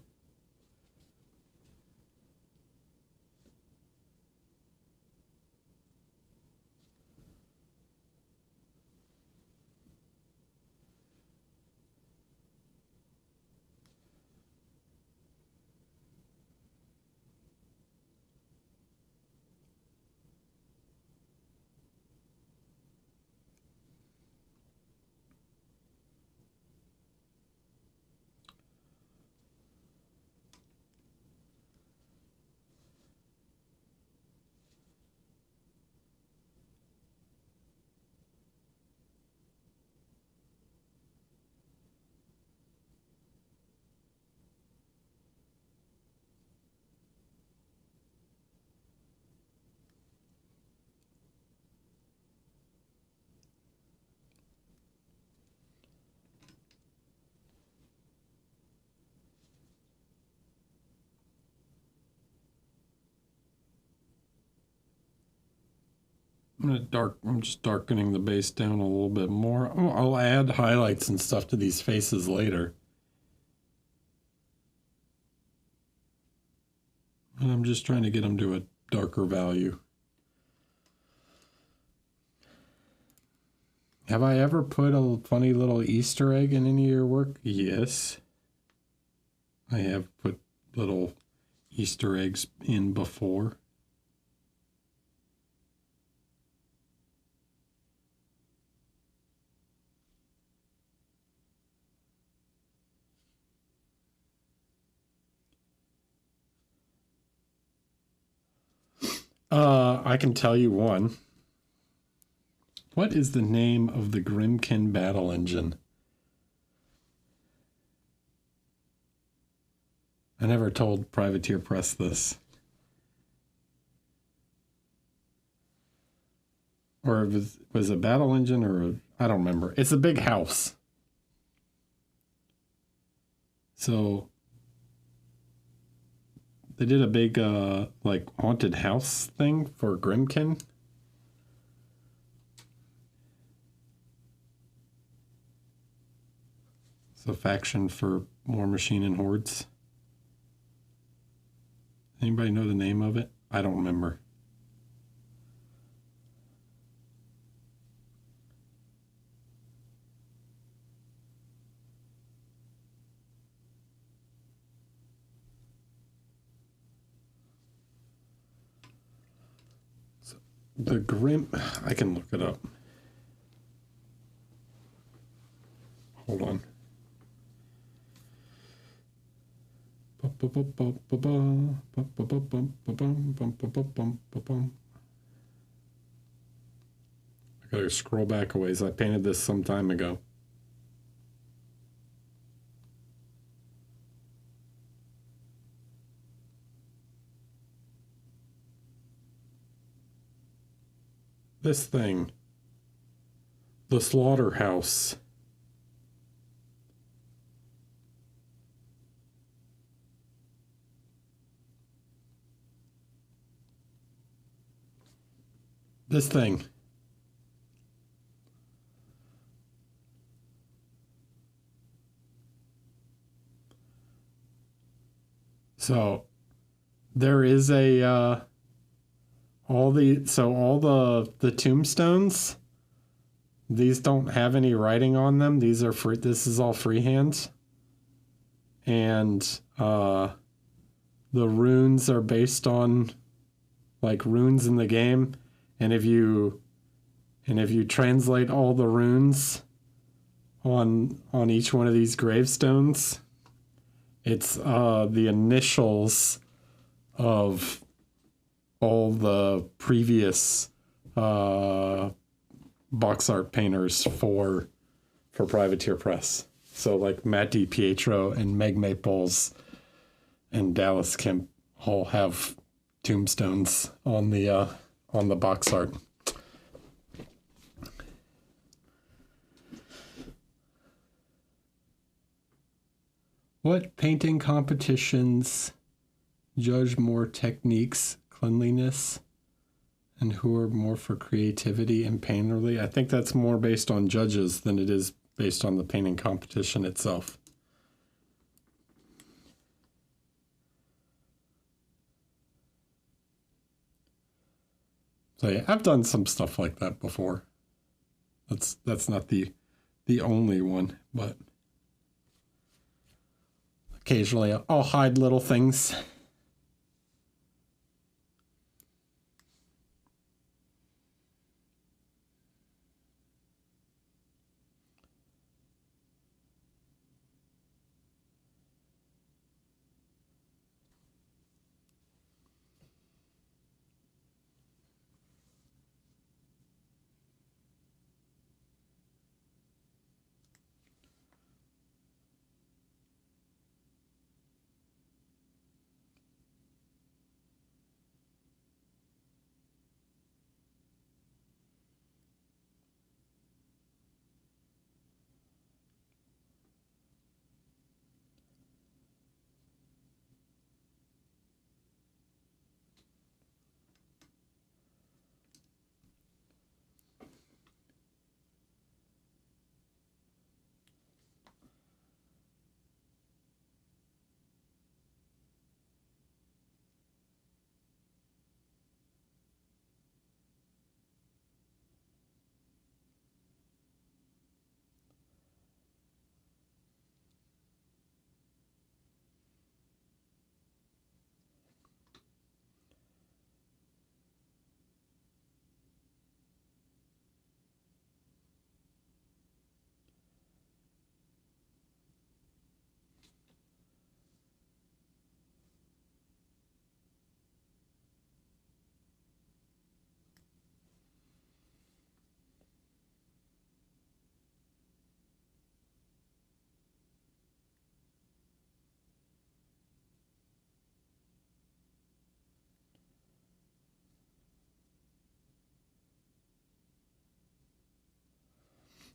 I'm just darkening the base down a little bit more. Oh, I'll add highlights and stuff to these faces later. And I'm just trying to get them to a darker value. Have I ever put a funny little Easter egg in any of your work? Yes. I have put little Easter eggs in before. I can tell you one. What is the name of the Grimkin battle engine? I never told Privateer Press this. Or it was a battle engine or I don't remember. It's a big house. So they did a big like haunted house thing for Grimkin. It's a faction for War Machine and Hordes. Anybody know the name of it? I don't remember. So the I can look it up. Hold on. I gotta scroll back a ways. I painted this some time ago. This thing. The Slaughterhouse. This thing. So there is a all the tombstones, these don't have any writing on them. These are free. This is all freehand. And the runes are based on like runes in the game. And if you translate all the runes on each one of these gravestones, it's the initials of all the previous box art painters for Privateer Press. So like Matt DiPietro and Meg Maples and Dallas Kemp all have tombstones on the box art. What painting competitions judge more techniques, cleanliness, and who are more for creativity and painterly? I think that's more based on judges than it is based on the painting competition itself. So yeah, I've done some stuff like that before. That's not the only one, but occasionally I'll hide little things.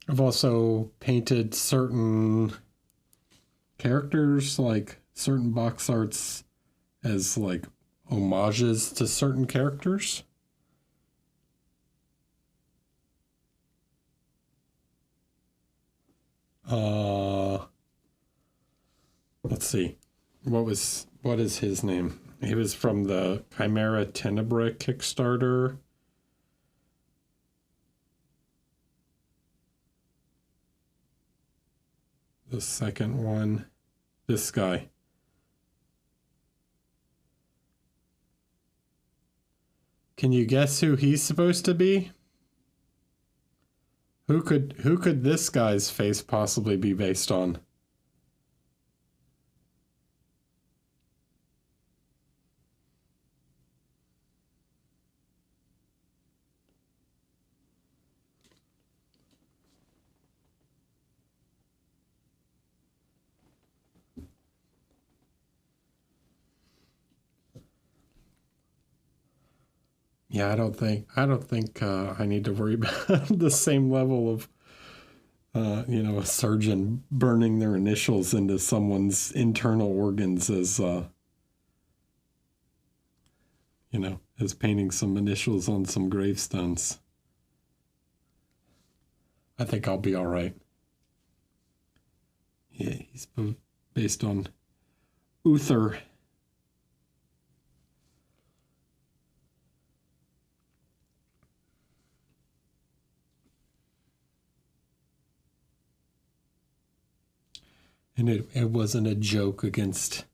I've also painted certain characters, like certain box arts, as like homages to certain characters. Let's see. What is his name? He was from the Chimera Tenebra Kickstarter. The second one, this guy. Can you guess who he's supposed to be? Who could this guy's face possibly be based on? Yeah, I don't think I need to worry about the same level of a surgeon burning their initials into someone's internal organs as as painting some initials on some gravestones. I think I'll be all right. Yeah, he's based on Uther. And it wasn't a joke against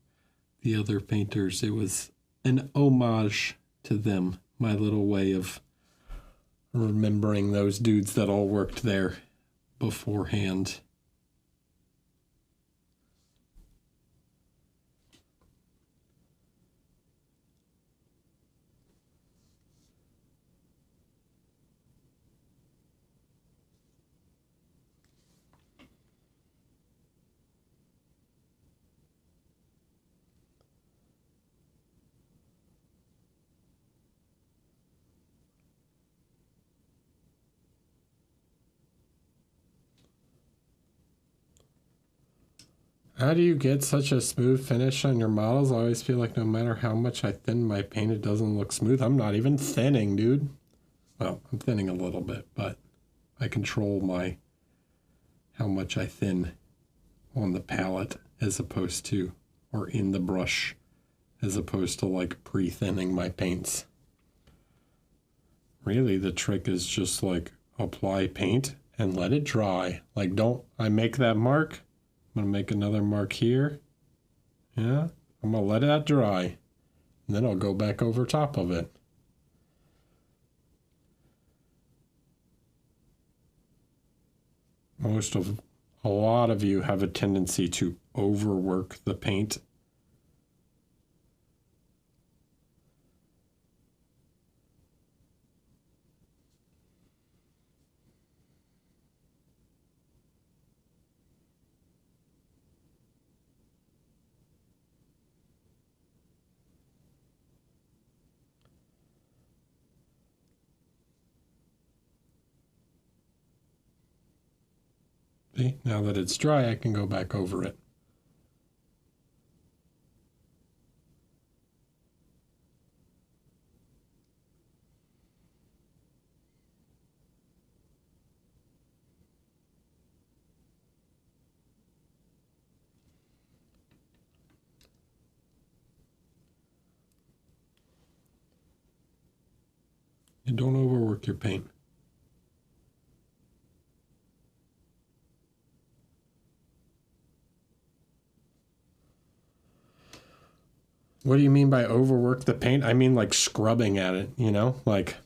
the other painters. It was an homage to them. My little way of remembering those dudes that all worked there beforehand. How do you get such a smooth finish on your models? I always feel like no matter how much I thin my paint, it doesn't look smooth. I'm not even thinning, dude. Well, I'm thinning a little bit, but I control how much I thin on the palette as opposed to, or in the brush, as opposed to like pre-thinning my paints. Really, the trick is just like apply paint and let it dry. Like, don't I make that mark? I'm going to make another mark here. Yeah, I'm going to let that dry. And then I'll go back over top of it. A lot of you have a tendency to overwork the paint. See, now that it's dry, I can go back over it. And don't overwork your paint. What do you mean by overwork the paint? I mean like scrubbing at it, like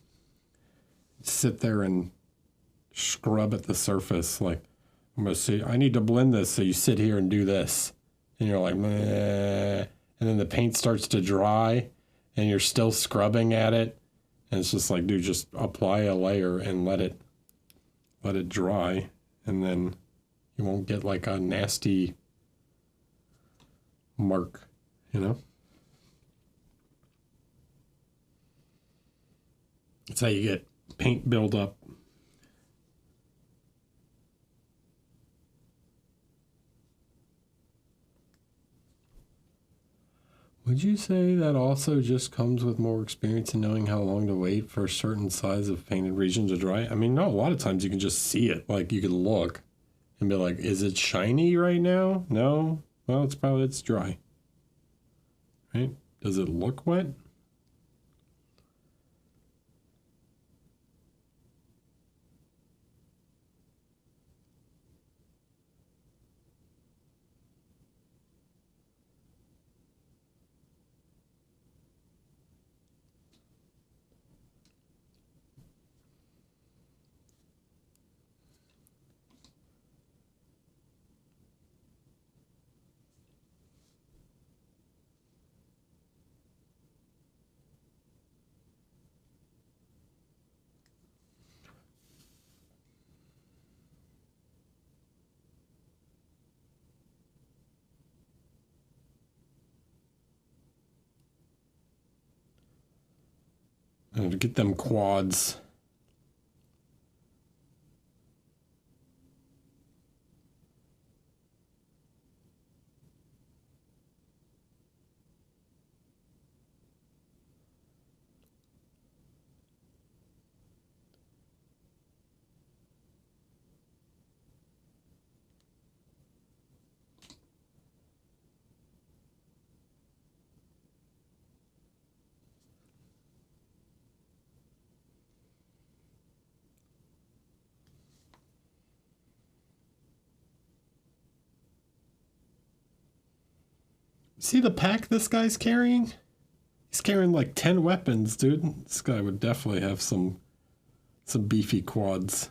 sit there and scrub at the surface. Like, I'm going to see, I need to blend this. So you sit here and do this. And you're like, meh. And then the paint starts to dry and you're still scrubbing at it. And it's just like, dude, just apply a layer and let it dry. And then you won't get like a nasty mark, It's how you get paint buildup. Would you say that also just comes with more experience in knowing how long to wait for a certain size of painted region to dry? I mean, no, a lot of times you can just see it. Like, you can look and be like, is it shiny right now? No? Well, it's dry. Right? Does it look wet? To get them quads. See the pack this guy's carrying? He's carrying like 10 weapons, dude. This guy would definitely have some beefy quads.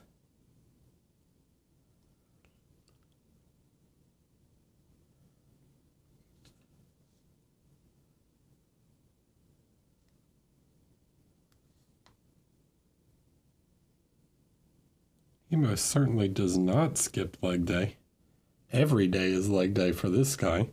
He most certainly does not skip leg day. Every day is leg day for this guy.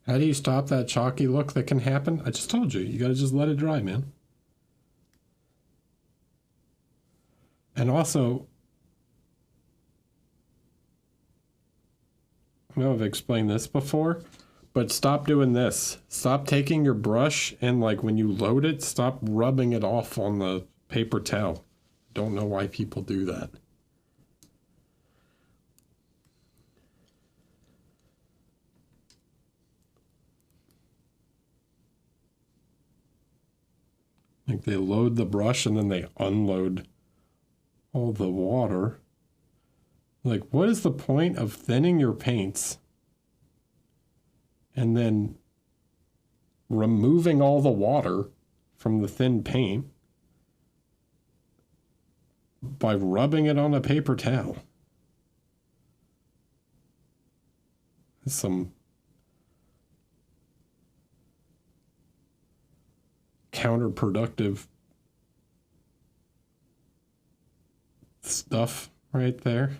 How do you stop that chalky look that can happen? I just told you. You got to just let it dry, man. And also, I know I've explained this before, but stop doing this. Stop taking your brush and, like, when you load it, stop rubbing it off on the paper towel. Don't know why people do that. Like, they load the brush and then they unload all the water. Like, what is the point of thinning your paints and then removing all the water from the thin paint by rubbing it on a paper towel? That's some counterproductive stuff right there.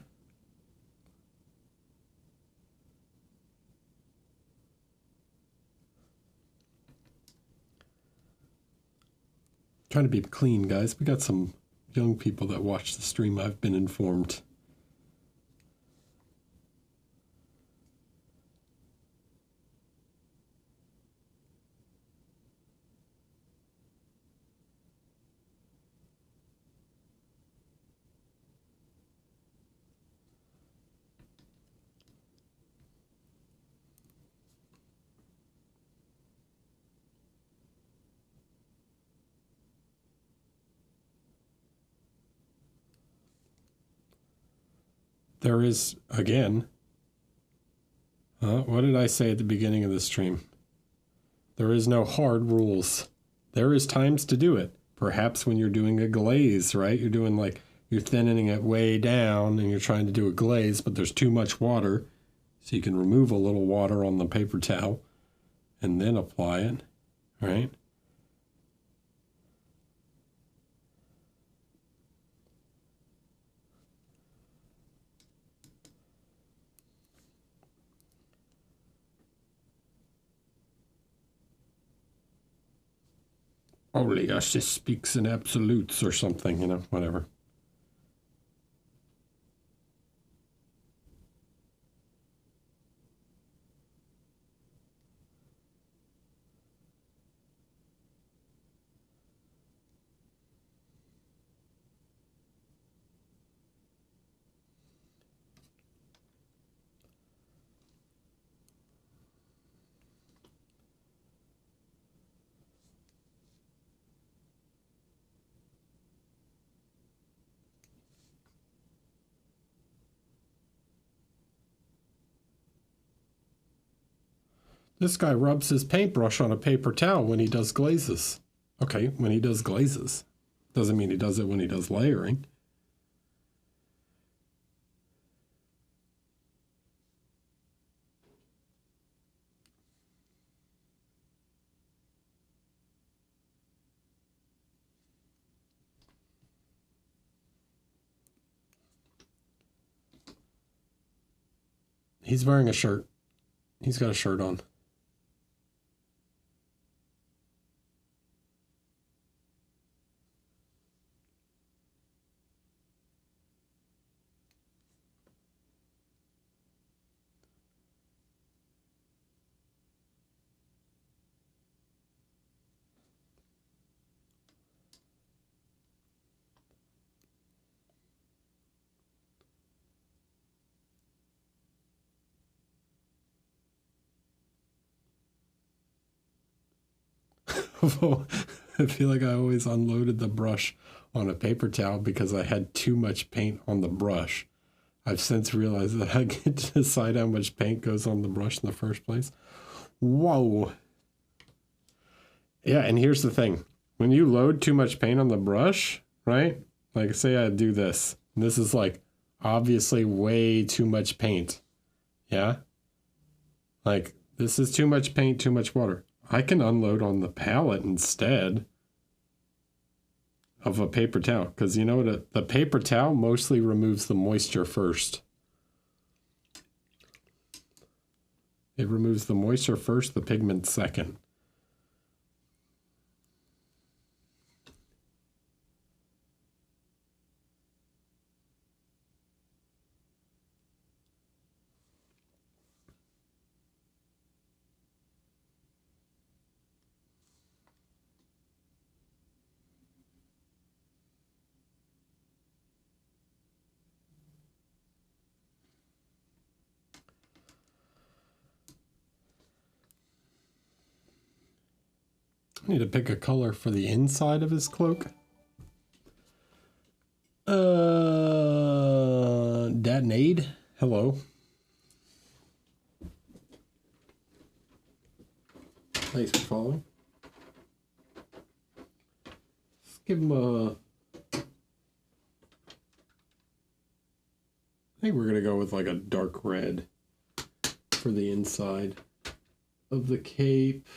Trying to be clean, guys. We got some young people that watch the stream, I've been informed. There is, again, what did I say at the beginning of the stream? There is no hard rules. There is times to do it. Perhaps when you're doing a glaze, right? You're doing like, you're thinning it way down and you're trying to do a glaze, but there's too much water. So you can remove a little water on the paper towel and then apply it, right? Only us just speaks in absolutes or something, you know, whatever. This guy rubs his paintbrush on a paper towel when he does glazes. Okay, when he does glazes. Doesn't mean he does it when he does layering. He's wearing a shirt. He's got a shirt on. I feel like I always unloaded the brush on a paper towel because I had too much paint on the brush. I've since realized that I get to decide how much paint goes on the brush in the first place. Whoa. Yeah, and here's the thing. When you load too much paint on the brush, right? Like say I do this. And this is like obviously way too much paint. Yeah? Like this is too much paint, too much water. I can unload on the palette instead of a paper towel. Because you know what? The paper towel mostly removes the moisture first. It removes the moisture first, the pigment second. I need to pick a color for the inside of his cloak. Dadnade, hello. Thanks for following. Let's give him a... I think we're going to go with like a dark red for the inside of the cape.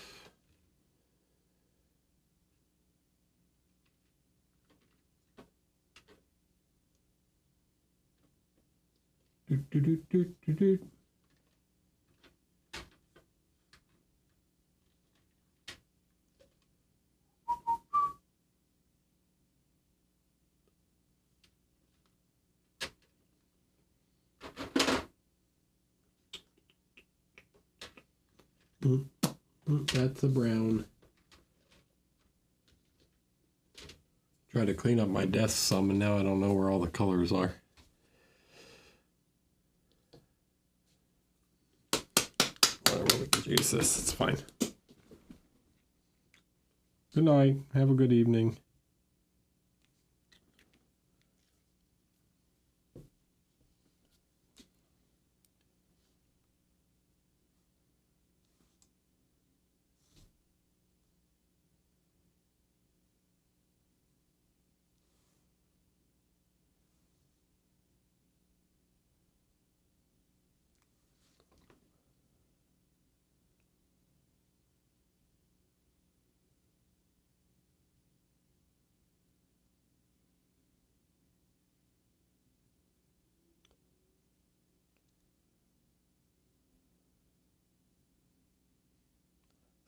That's a brown. Tried to clean up my desk some, and now I don't know where all the colors are. Whatever, we can use this. It's fine. Good night. Have a good evening.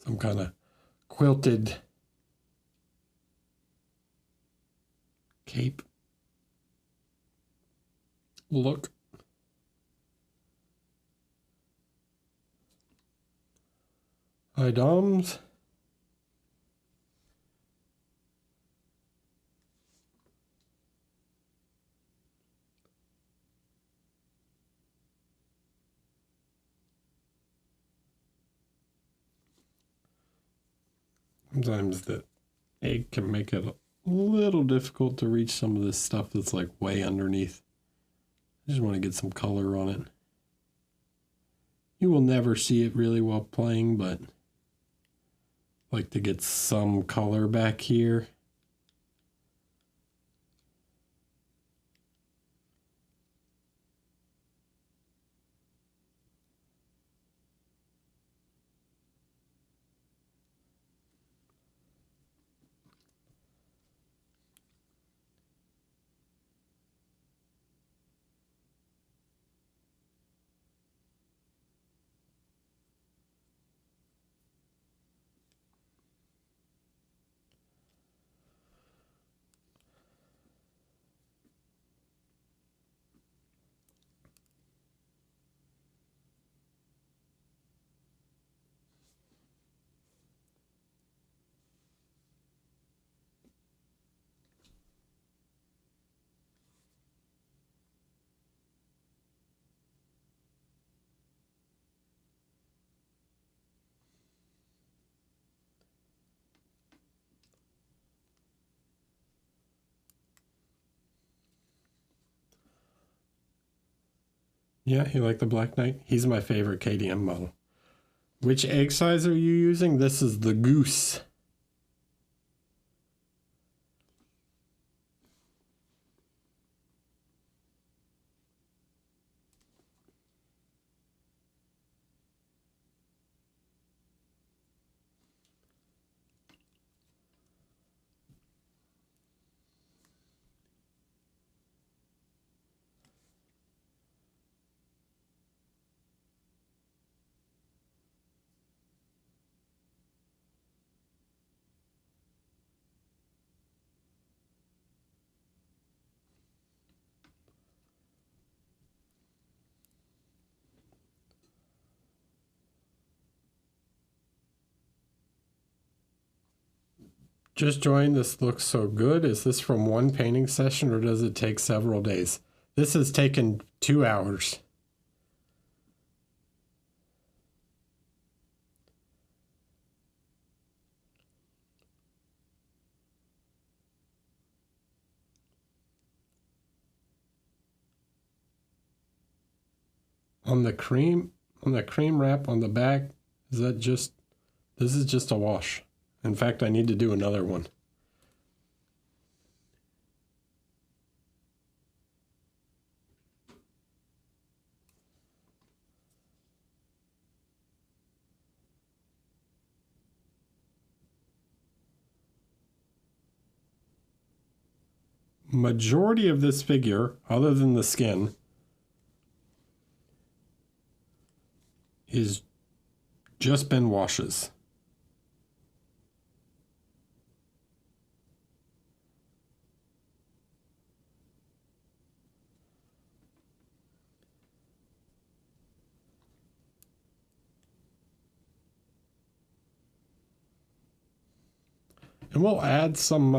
some kind of quilted cape look. Hi, Doms. Sometimes the egg can make it a little difficult to reach some of this stuff that's like way underneath. I just want to get some color on it. You will never see it really while playing, but I like to get some color back here. Yeah, you like the Black Knight? He's my favorite KDM model. Which egg size are you using? This is the Goose. Just joined. This looks so good. Is this from one painting session or does it take several days? This has taken 2 hours. On the cream wrap on the back, is that just, this is just a wash. In fact, I need to do another one. Majority of this figure, other than the skin, is just been washes. And we'll add some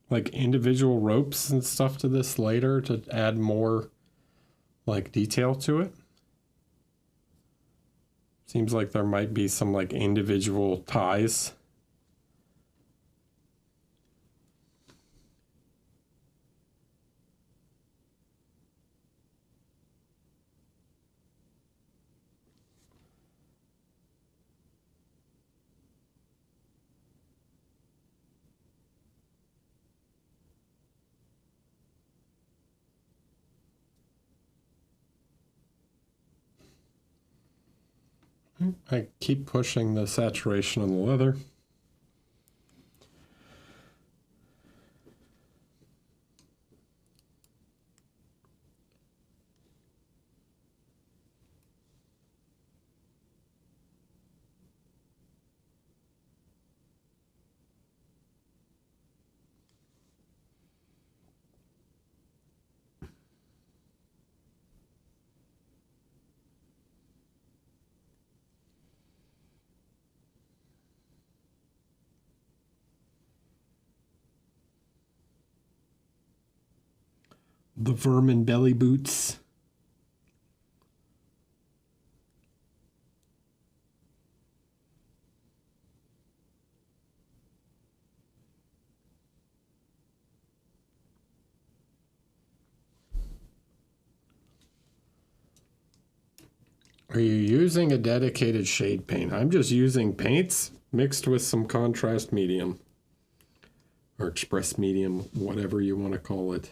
like individual ropes and stuff to this later to add more like detail to it. Seems like there might be some like individual ties. I keep pushing the saturation on the leather. the vermin belly boots. Are you using a dedicated shade paint? I'm just using paints mixed with some contrast medium or express medium, whatever you want to call it.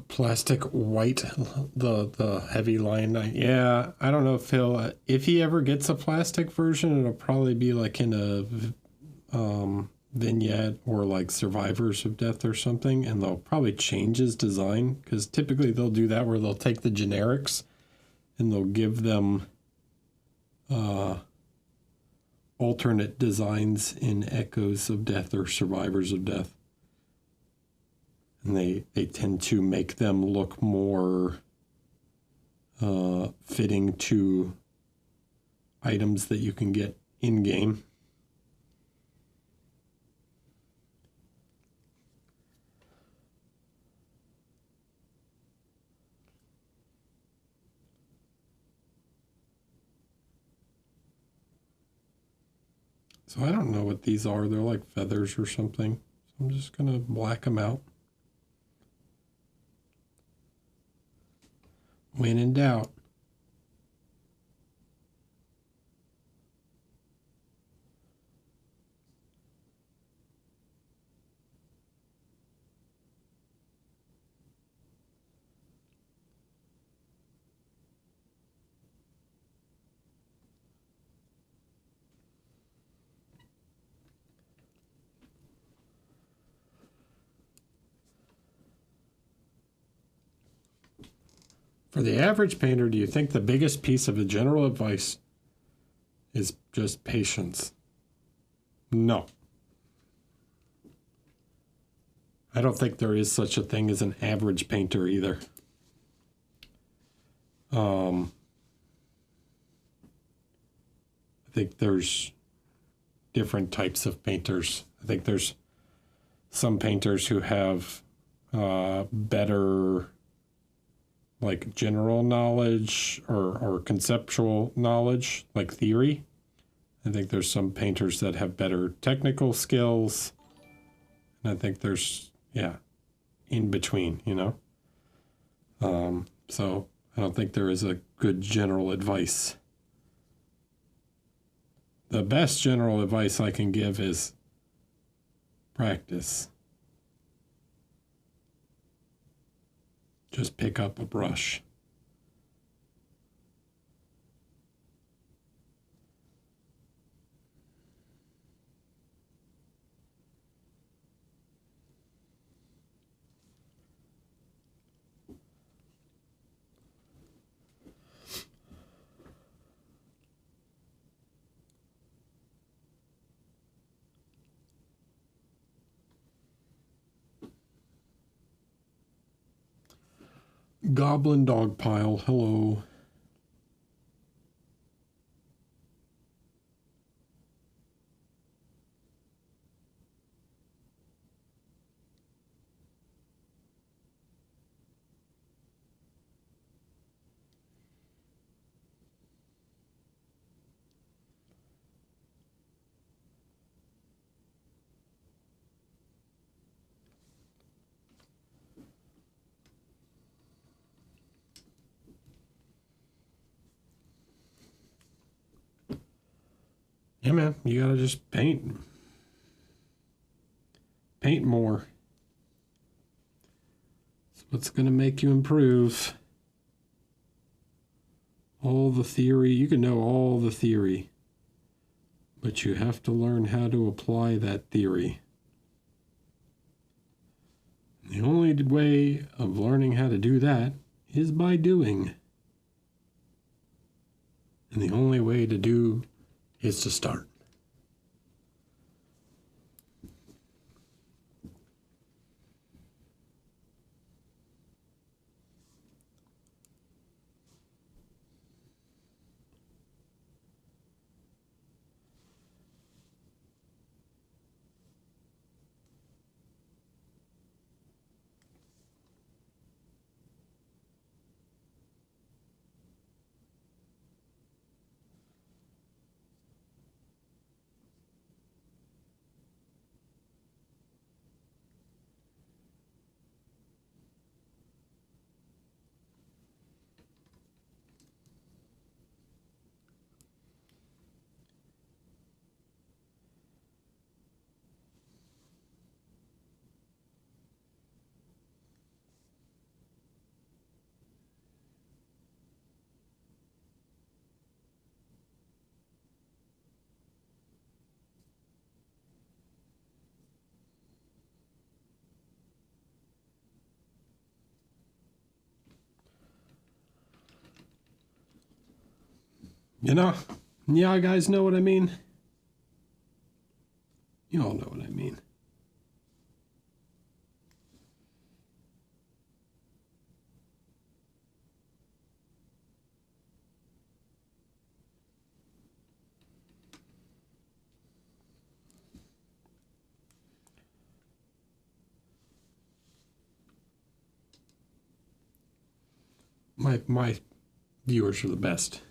Plastic white, the heavy line. Yeah, I don't know if he ever gets a plastic version, it'll probably be like in a vignette or like Survivors of Death or something, and they'll probably change his design, because typically they'll do that where they'll take the generics and they'll give them alternate designs in Echoes of Death or Survivors of Death. And they tend to make them look more fitting to items that you can get in-game. So I don't know what these are. They're like feathers or something. So I'm just going to black them out. When in doubt. For the average painter, do you think the biggest piece of the general advice is just patience? No. I don't think there is such a thing as an average painter either. I think there's different types of painters. I think there's some painters who have better like general knowledge or conceptual knowledge, like theory. I think there's some painters that have better technical skills. And I think there's, in between, you know? So I don't think there is a good general advice. The best general advice I can give is practice. Just pick up a brush. Goblin Dog Pile, hello. Yeah, man, you gotta just paint. Paint more. what's going to make you improve. All the theory, you can know all the theory, but you have to learn how to apply that theory. The only way of learning how to do that is by doing. And the only way to do is to start. You know, yeah, guys know what I mean? You all know what I mean. My viewers are the best.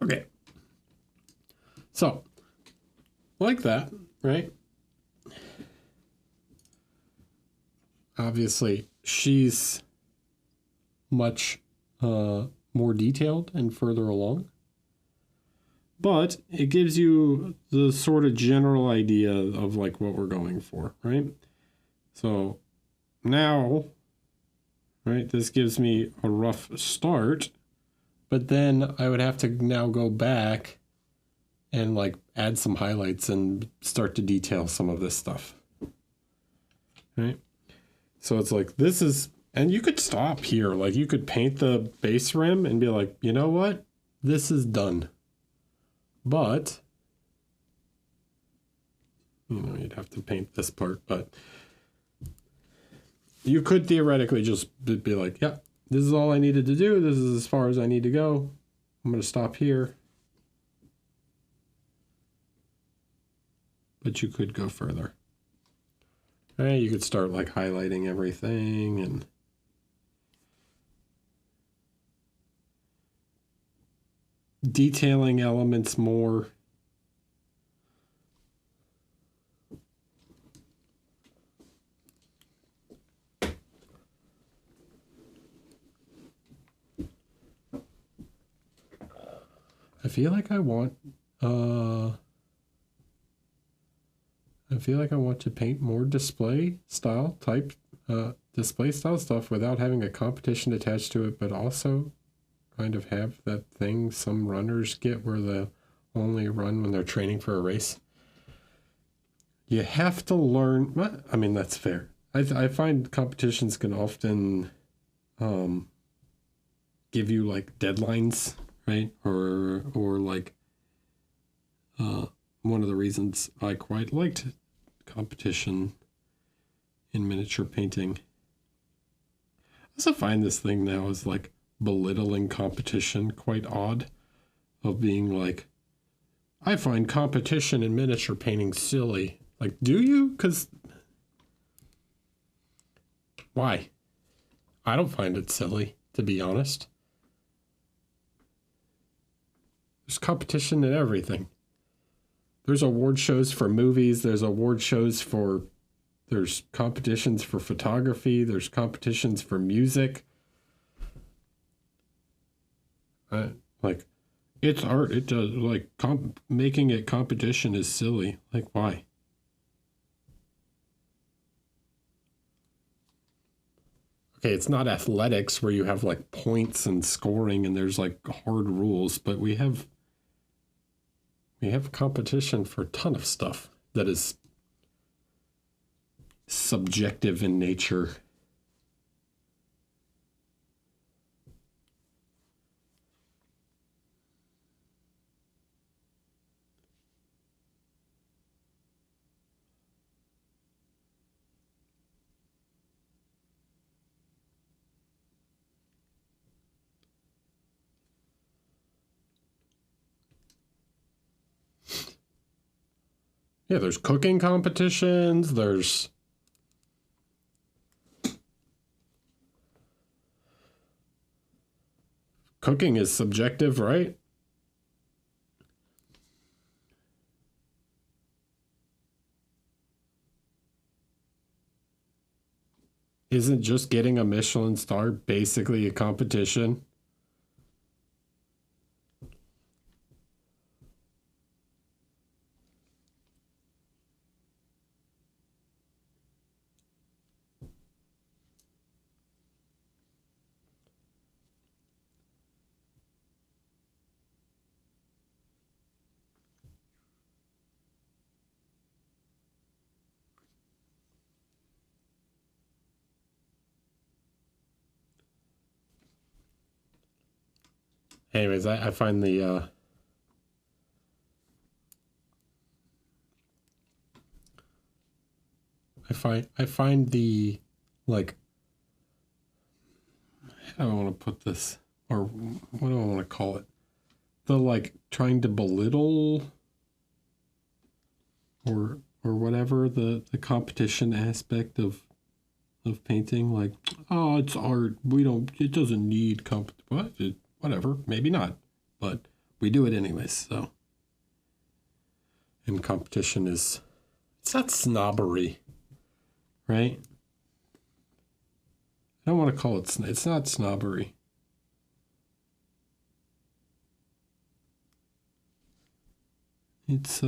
Okay. So, like that, right? Obviously, she's much more detailed and further along. But it gives you the sort of general idea of like what we're going for, right? So now, right, this gives me a rough start, but then I would have to now go back and like add some highlights and start to detail some of this stuff, right? So it's like, this is, and you could stop here. Like you could paint the base rim and be like, you know what? This is done. But, you know, you'd have to paint this part, but you could theoretically just be like, yeah, this is all I needed to do. This is as far as I need to go. I'm going to stop here. But you could go further. All right, you could start like highlighting everything and detailing elements more. I feel like I want to paint more display style type display style stuff without having a competition attached to it, but also kind of have that thing some runners get where they only run when they're training for a race. You have to learn. I mean, that's fair. I find competitions can often give you like deadlines, right? Or like one of the reasons I quite liked competition in miniature painting. I also find this thing now is like belittling competition quite odd, of being like, I find competition in miniature painting silly. Like, do you? Because why? I don't find it silly, to be honest. There's competition in everything. There's award shows for movies. There's competitions for photography. There's competitions for music. Like, it's art. It does, like, making it competition is silly. Like, why? Okay, it's not athletics where you have like points and scoring and there's like hard rules, but we have competition for a ton of stuff that is subjective in nature. Yeah, there's cooking competitions, there's cooking is subjective, right? Isn't just getting a Michelin star basically a competition? Anyways, I find the I find the, like, how do I want to put this, or what do I want to call it? The, like, trying to belittle or whatever the competition aspect of painting, like, oh, it's art. It doesn't need whatever, maybe not, but we do it anyways. So, and competition it's not snobbery, right? I don't want to call it's not snobbery. It's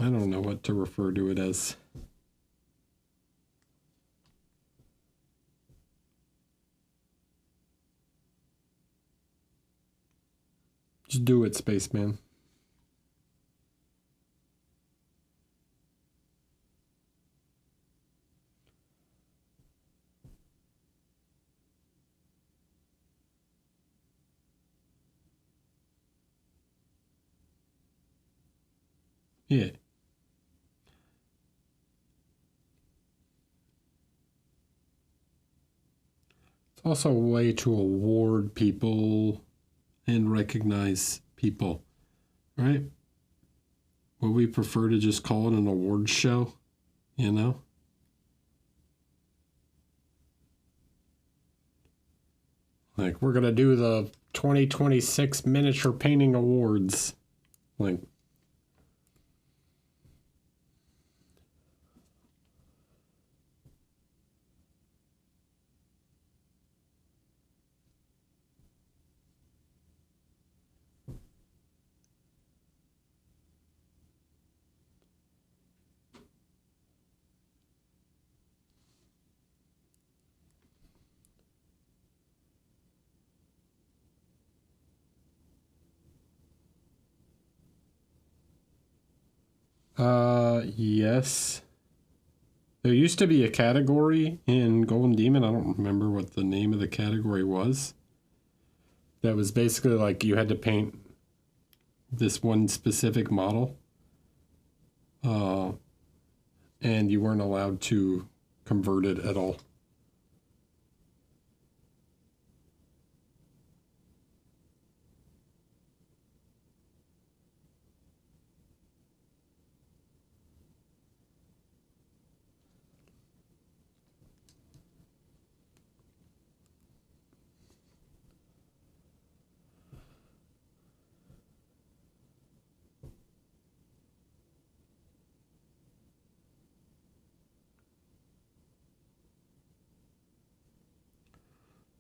I don't know what to refer to it as. Just do it, spaceman. Yeah. It's also a way to award people and recognize people, right? Would we prefer to just call it an award show, you know? Like, we're going to do the 2026 Miniature Painting Awards. Like, Yes. There used to be a category in Golden Demon. I don't remember what the name of the category was. That was basically like you had to paint this one specific model. And you weren't allowed to convert it at all.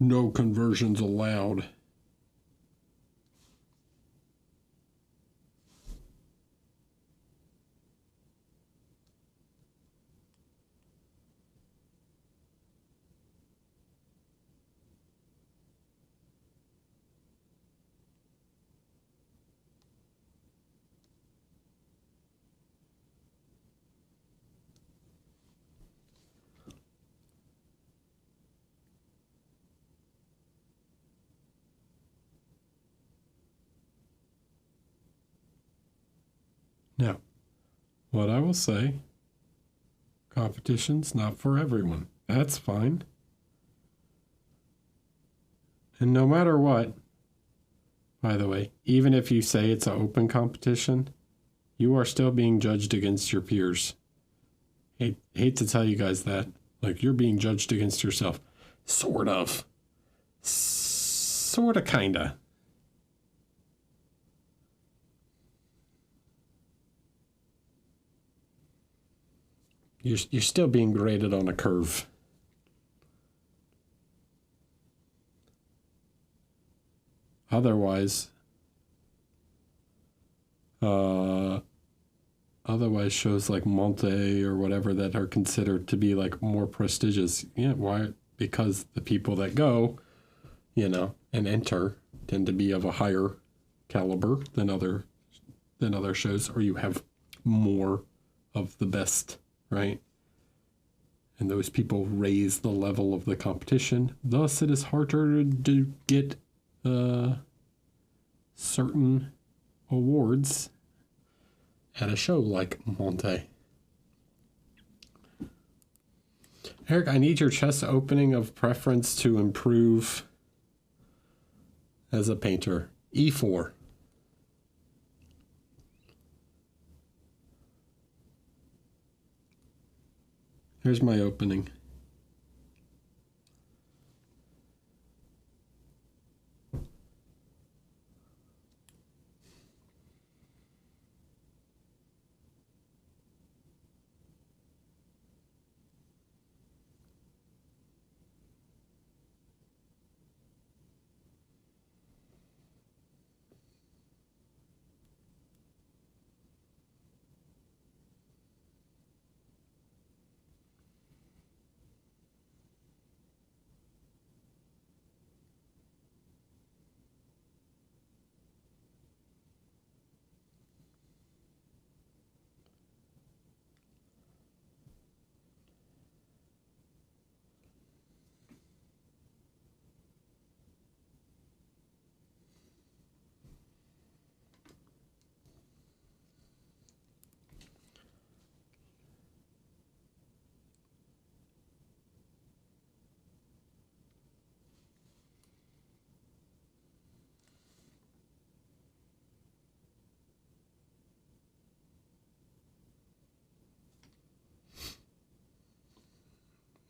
No conversions allowed. Now, what I will say, competition's not for everyone. That's fine. And no matter what, by the way, even if you say it's an open competition, you are still being judged against your peers. Hate to tell you guys that. Like, you're being judged against yourself. Sort of. Sort of, kinda. You're still being graded on a curve. Otherwise, shows like Monte or whatever that are considered to be like more prestigious. Yeah, why? Because the people that go, and enter tend to be of a higher caliber than other shows, or you have more of the best, right? And those people raise the level of the competition. Thus, it is harder to get certain awards at a show like Monte. Eric, I need your chest opening of preference to improve as a painter. E4. Here's my opening.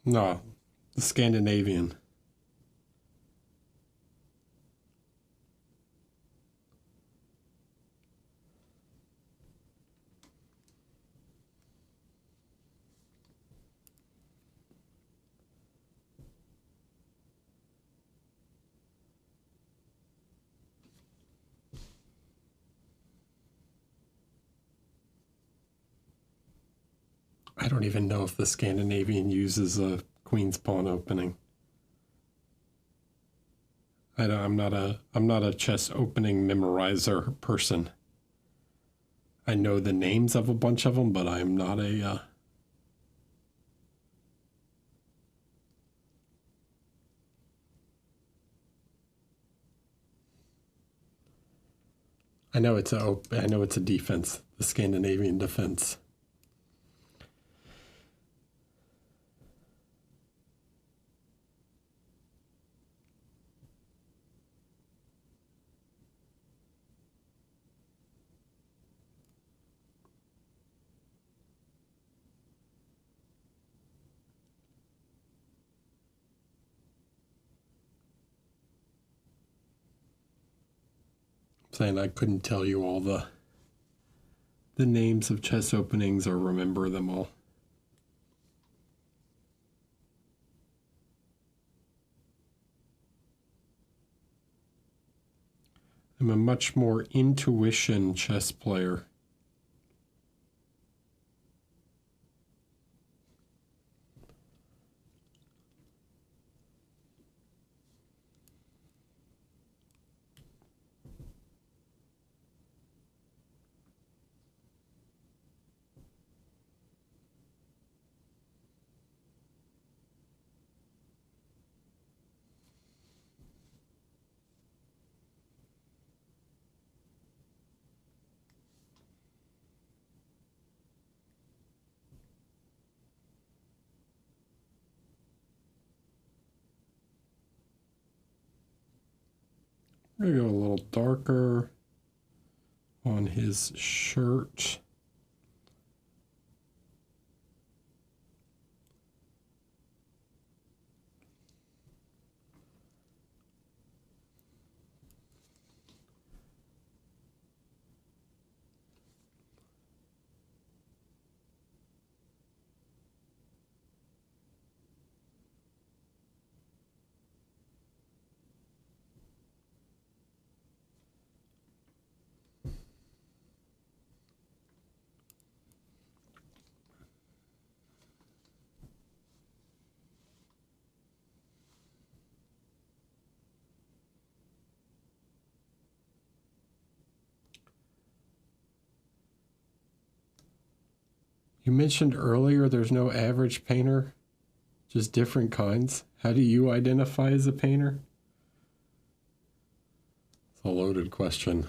No, the Scandinavian. I don't even know if the Scandinavian uses a Queen's Pawn opening. I'm not a chess opening memorizer person. I know the names of a bunch of them, but I'm not a... I know it's a defense, the Scandinavian defense. Saying I couldn't tell you all the names of chest openings or remember them all. I'm a much more intuition chess player. We're going to go a little darker on his shirt. You mentioned earlier there's no average painter, just different kinds. How do you identify as a painter? It's a loaded question.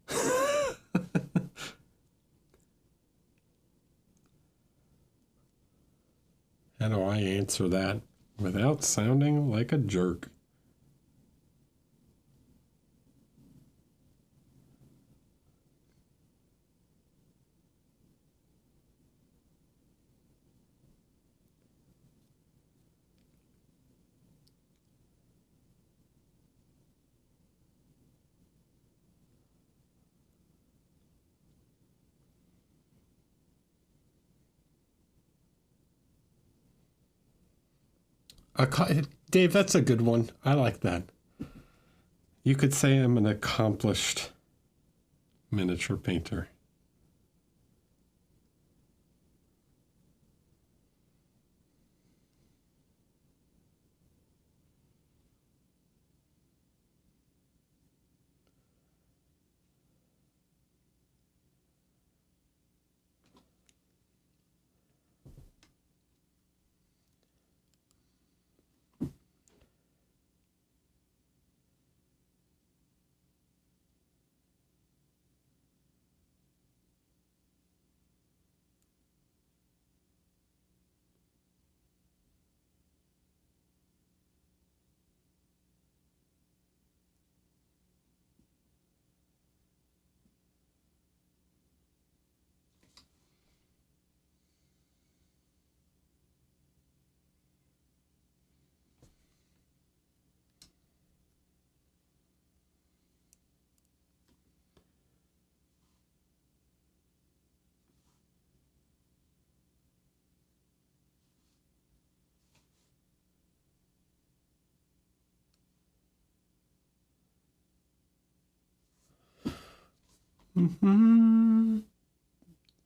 How do I answer that without sounding like a jerk? Dave, that's a good one. I like that. You could say I'm an accomplished miniature painter.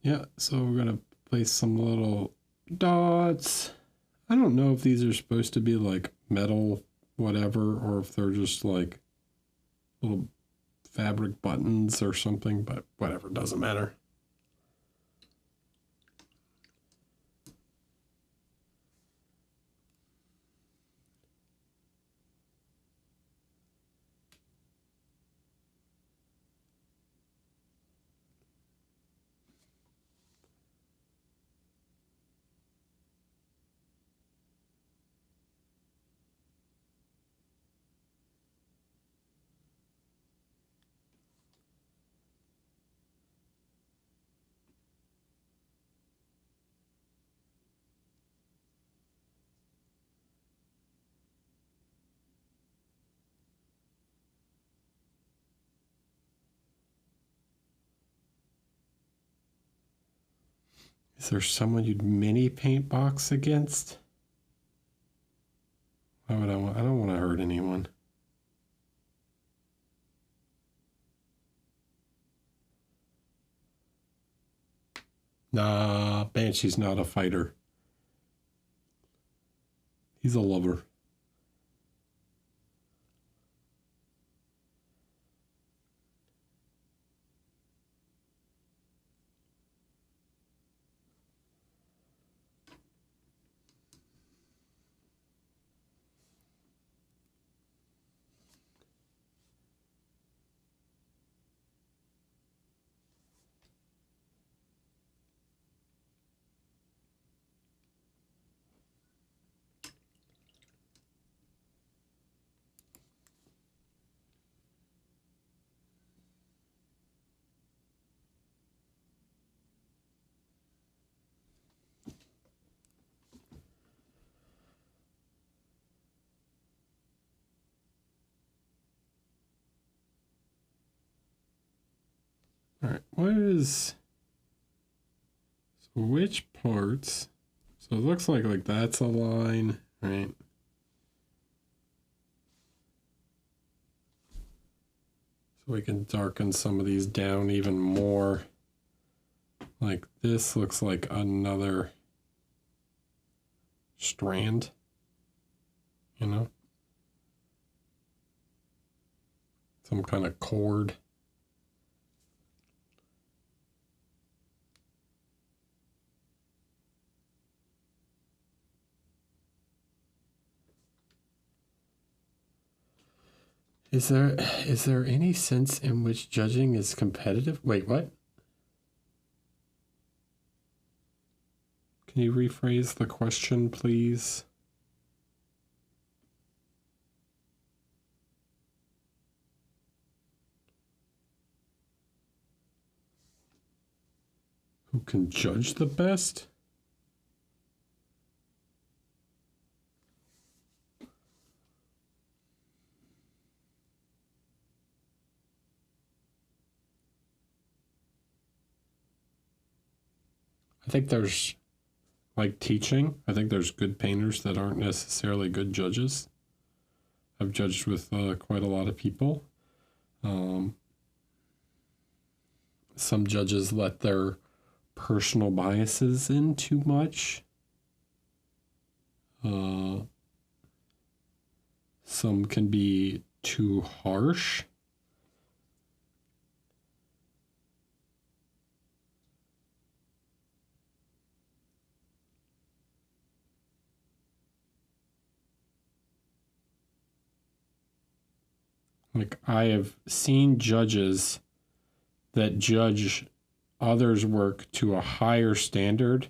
Yeah, so we're going to place some little dots. I don't know if these are supposed to be like metal whatever or if they're just like little fabric buttons or something, but whatever, doesn't matter. Is there someone you'd mini paint box against? Why would I want? I don't want to hurt anyone. Nah, Banshee's not a fighter. He's a lover. All right, what is, so which parts, so it looks like that's a line, right? So we can darken some of these down even more. Like this looks like another strand, you know? Some kind of cord. Is there any sense in which judging is competitive? Wait, what? Can you rephrase the question, please? Who can judge the best? I think there's, like teaching, I think there's good painters that aren't necessarily good judges. I've judged with quite a lot of people. Some judges let their personal biases in too much. Some can be too harsh. Like I have seen judges that judge others' work to a higher standard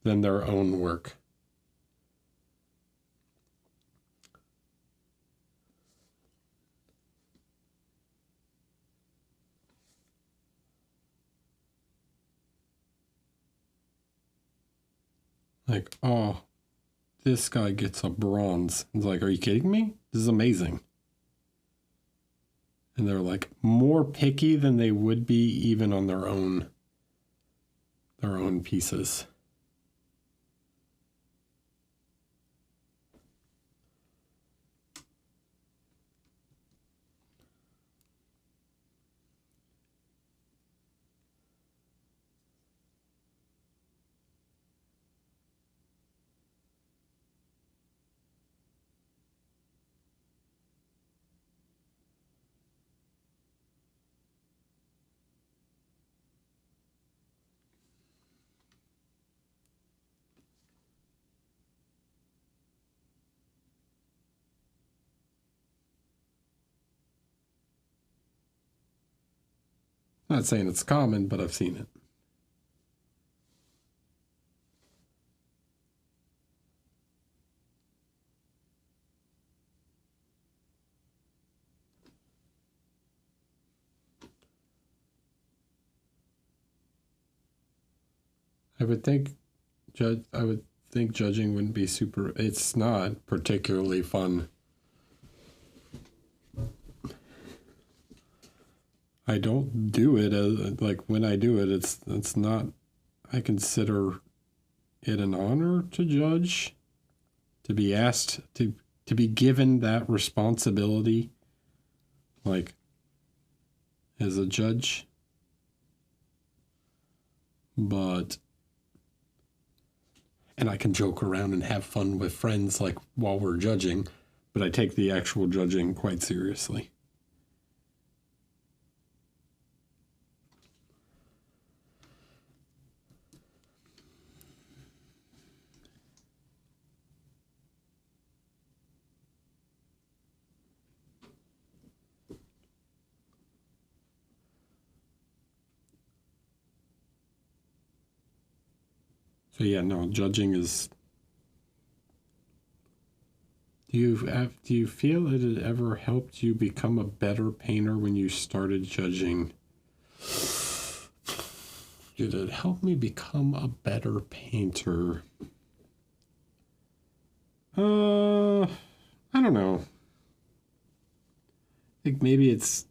than their own work. Like, oh, this guy gets a bronze. It's like, are you kidding me? This is amazing. And they're like more picky than they would be even on their own pieces. Not saying it's common, but I've seen it. I would think judging wouldn't be super. It's not particularly fun. I don't do it as like when I do it. It's not. I consider it an honor to judge, to be asked to be given that responsibility, like as a judge. But. And I can joke around and have fun with friends like while we're judging, but I take the actual judging quite seriously. So yeah, no, judging is. Do you feel it had ever helped you become a better painter when you started judging? Did it help me become a better painter? I don't know. I think maybe it's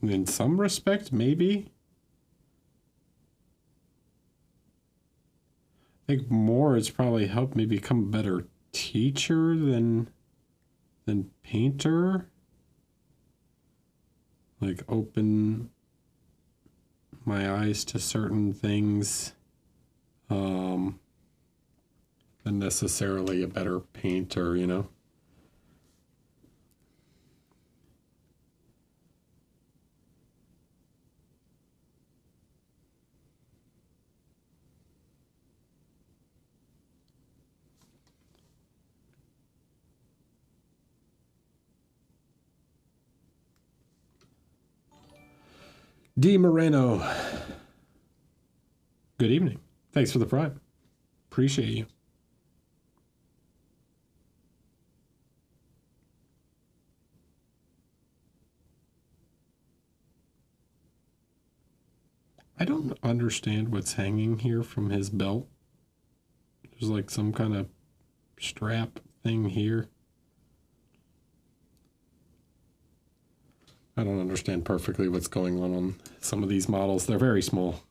in some respect, maybe. I think more it's probably helped me become a better teacher than painter. Like open my eyes to certain things than necessarily a better painter, you know? D. Moreno. Good evening. Thanks for the prime. Appreciate you. I don't understand what's hanging here from his belt. There's like some kind of strap thing here. I don't understand perfectly what's going on some of these models. They're very small.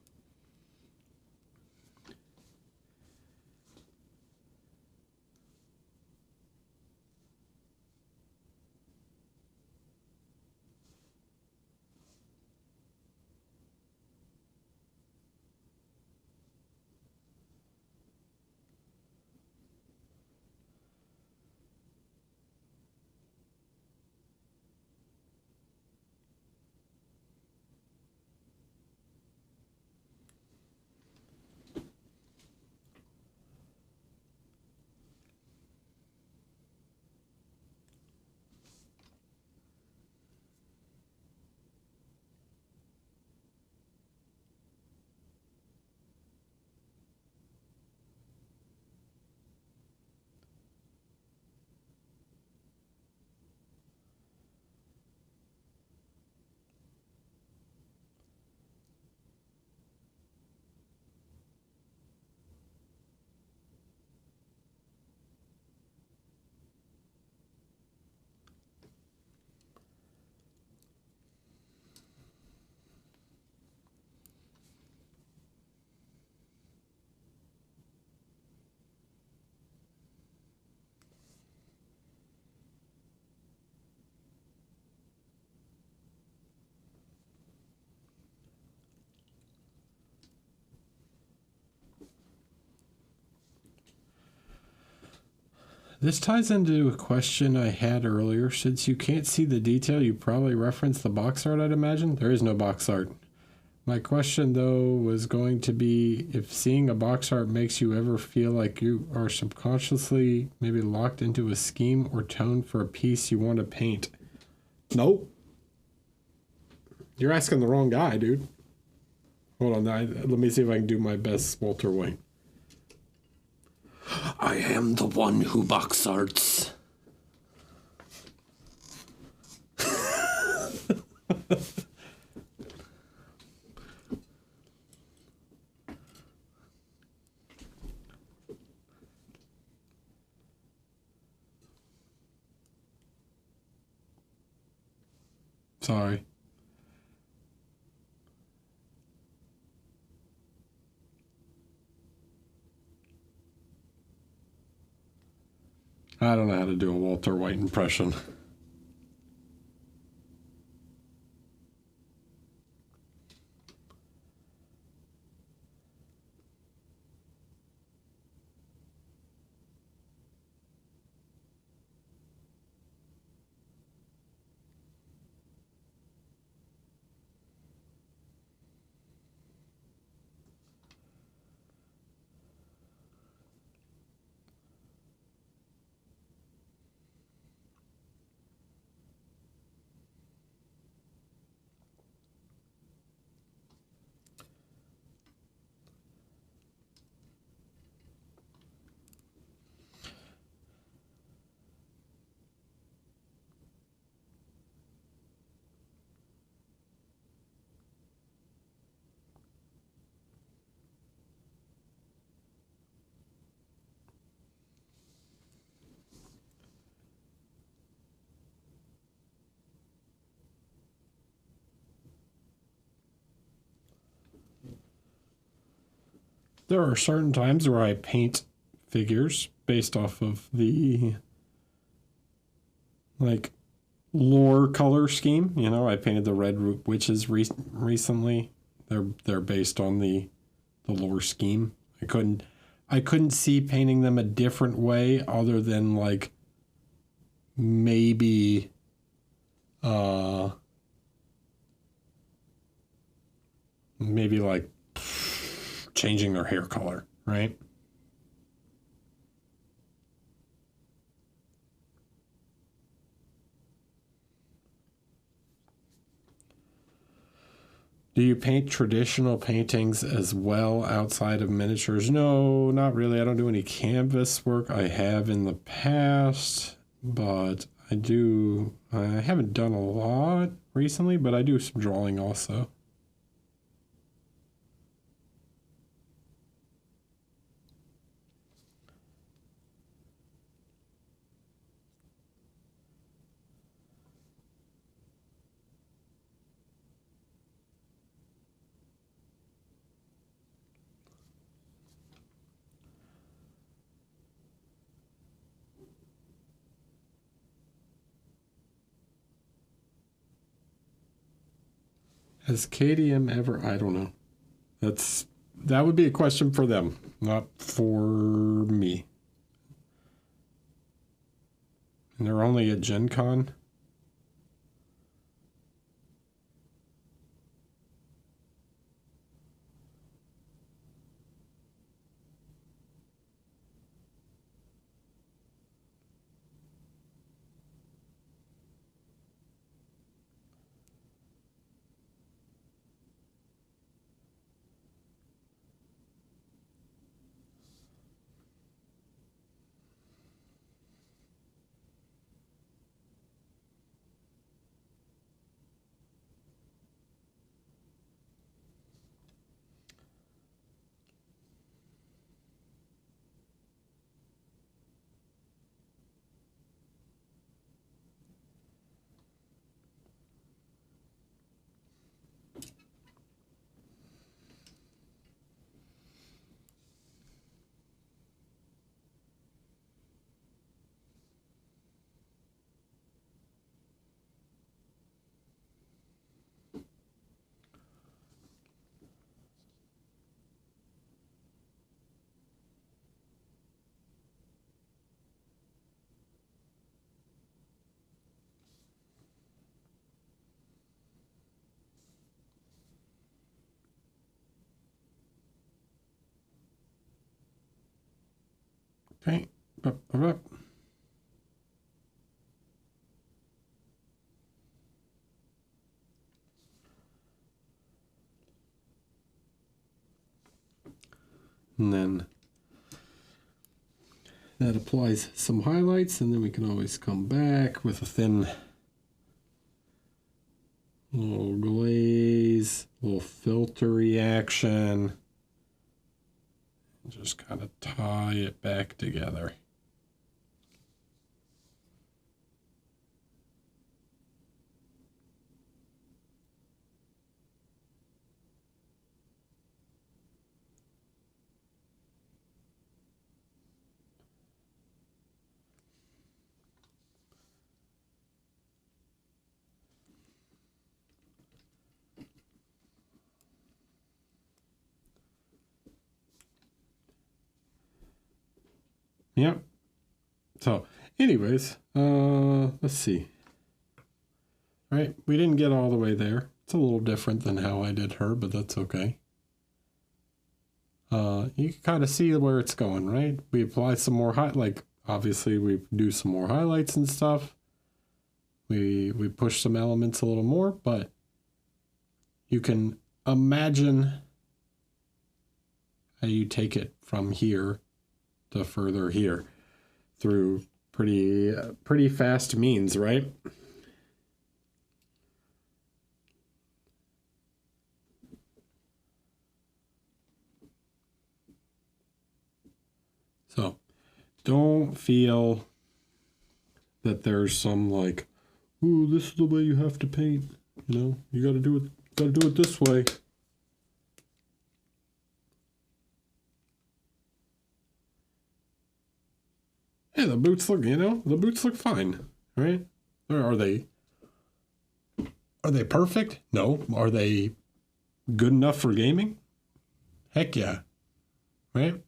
This ties into a question I had earlier. Since you can't see the detail, you probably reference the box art, I'd imagine. There is no box art. My question, though, was going to be if seeing a box art makes you ever feel like you are subconsciously maybe locked into a scheme or tone for a piece you want to paint. Nope. You're asking the wrong guy, dude. Hold on, let me see if I can do my best Walter White. I am the one who box arts. Sorry. I don't know how to do a Walter White impression. There are certain times where I paint figures based off of the like lore color scheme. You know, I painted the red witches recently. They're based on the lore scheme. I couldn't see painting them a different way other than like maybe maybe like changing their hair color, right? Do you paint traditional paintings as well outside of miniatures? No, not really. I don't do any canvas work. I have in the past, but I haven't done a lot recently, but I do some drawing also. Has KDM ever? I don't know. That would be a question for them, not for me. And they're only at Gen Con. Okay. Up. And then that applies some highlights, and then we can always come back with a thin little glaze, little filter reaction. Just kind of tie it back together. Yep. So, anyways, let's see. Right, we didn't get all the way there. It's a little different than how I did her, but that's okay. You can kind of see where it's going, right? We apply some more obviously we do some more highlights and stuff. We push some elements a little more, but you can imagine how you take it from here to further here through pretty fast means, right? So don't feel that there's some like, ooh, this is the way you have to paint. You know, you gotta do it this way. Yeah, the boots look fine, right? Or are they perfect? No. Are they good enough for gaming? Heck yeah. Right?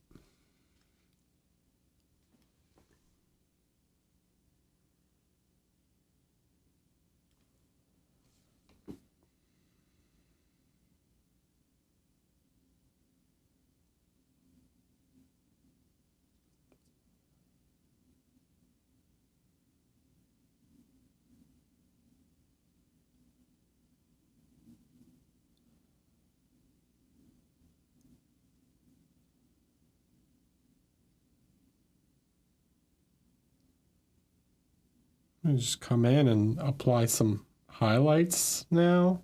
Just come in and apply some highlights now.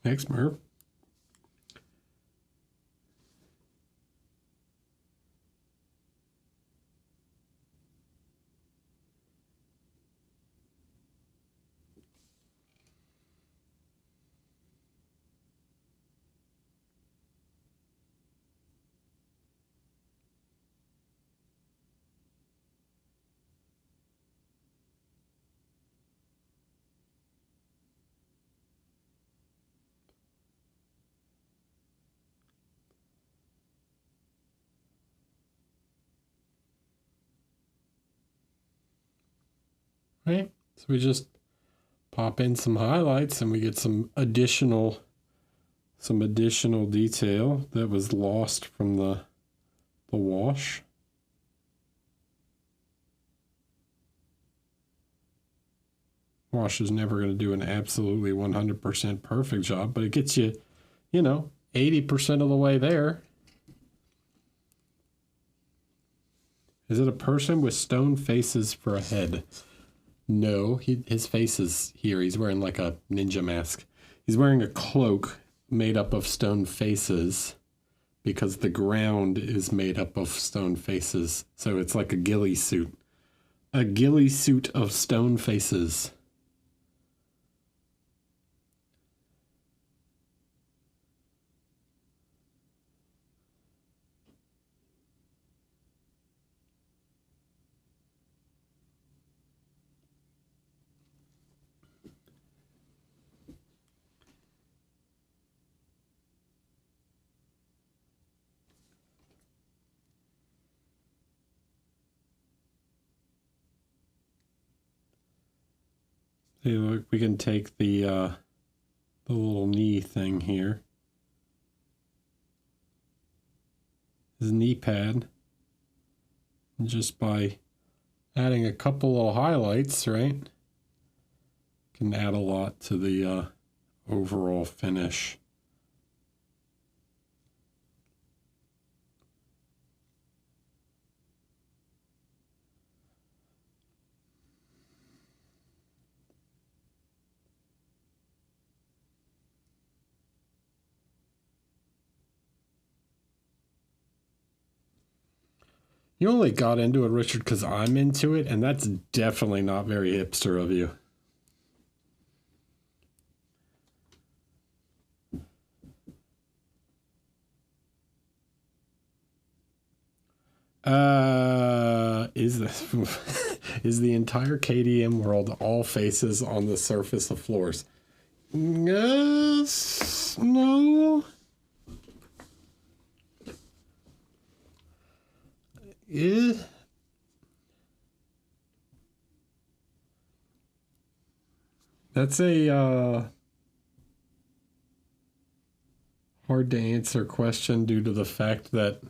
Thanks, Merv. Right? So we just pop in some highlights and we get some additional detail that was lost from the wash. Wash is never going to do an absolutely 100% perfect job, but it gets you, 80% of the way there. Is it a person with stone faces for a head? No, his face is here. He's wearing like a ninja mask. He's wearing a cloak made up of stone faces because the ground is made up of stone faces. So it's like a ghillie suit. A ghillie suit of stone faces. See, look, we can take the little knee thing here. His knee pad. And just by adding a couple little highlights, right? Can add a lot to the overall finish. You only got into it, Richard, because I'm into it, and that's definitely not very hipster of you. Is the entire KDM world all faces on the surface of floors? Yes, no. That's a hard to answer question due to the fact that,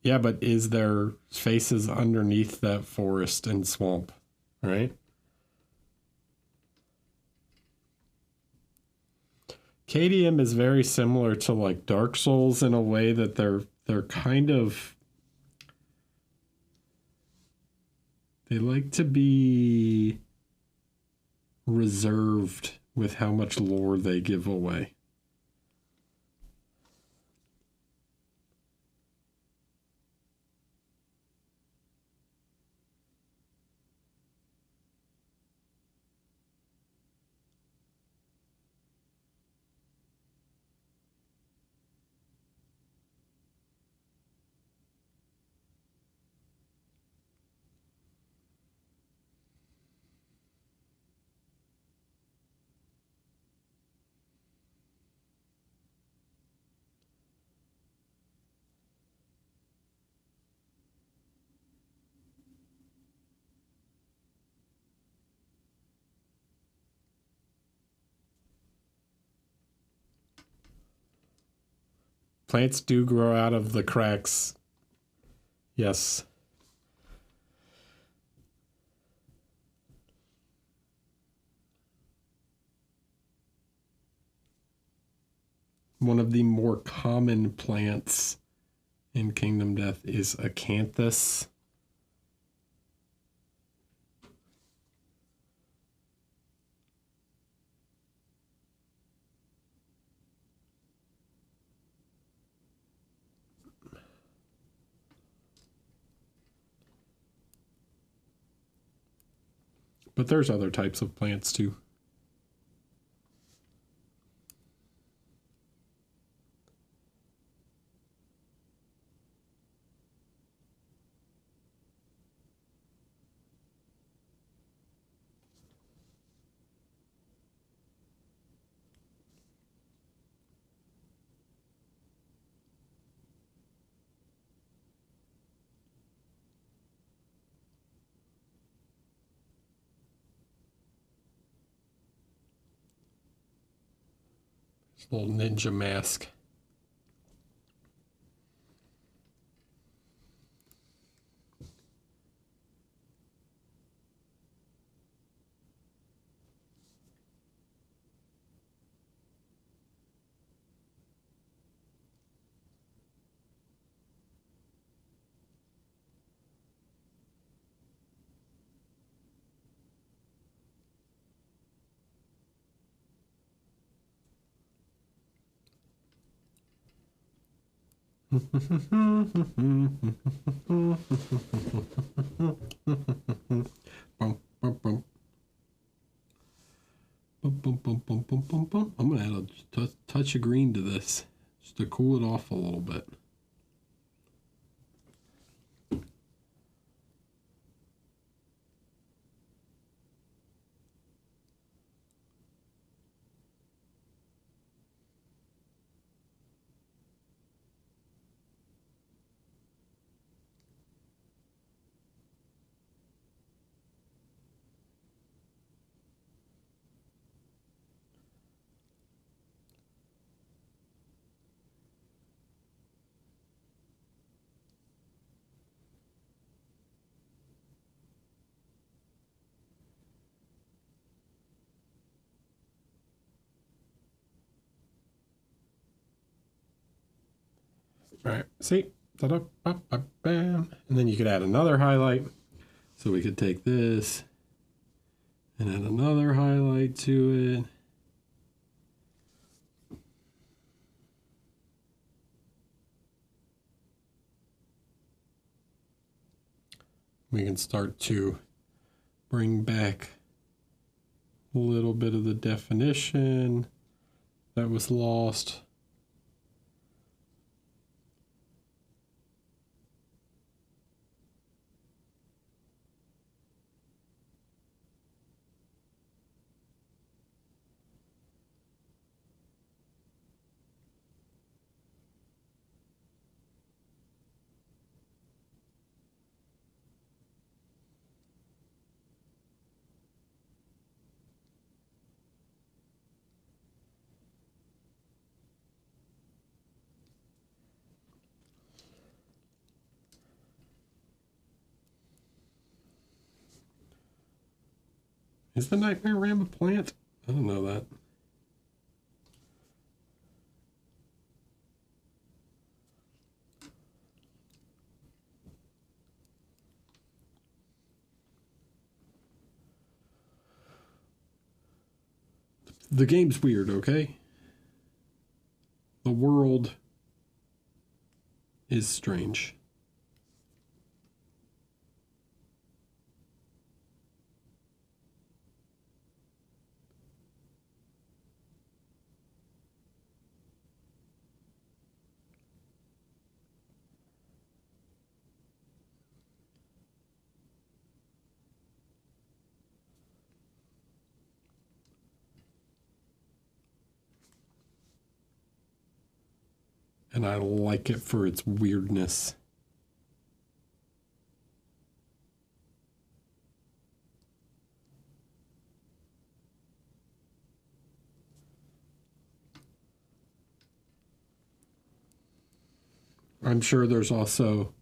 yeah, but is there faces underneath that forest and swamp, right? KDM is very similar to like Dark Souls in a way that they're kind of, they like to be reserved with how much lore they give away. Plants do grow out of the cracks. Yes. One of the more common plants in Kingdom Death is acanthus. But there's other types of plants too. Little ninja mask. I'm gonna add a touch of green to this just to cool it off a little bit. All right, see? Ta-da, bam. And then you could add another highlight. So we could take this and add another highlight to it. We can start to bring back a little bit of the definition that was lost. Is the Nightmare Ram a plant? I don't know that. The game's weird, okay? The world is strange. And I like it for its weirdness. I'm sure there's also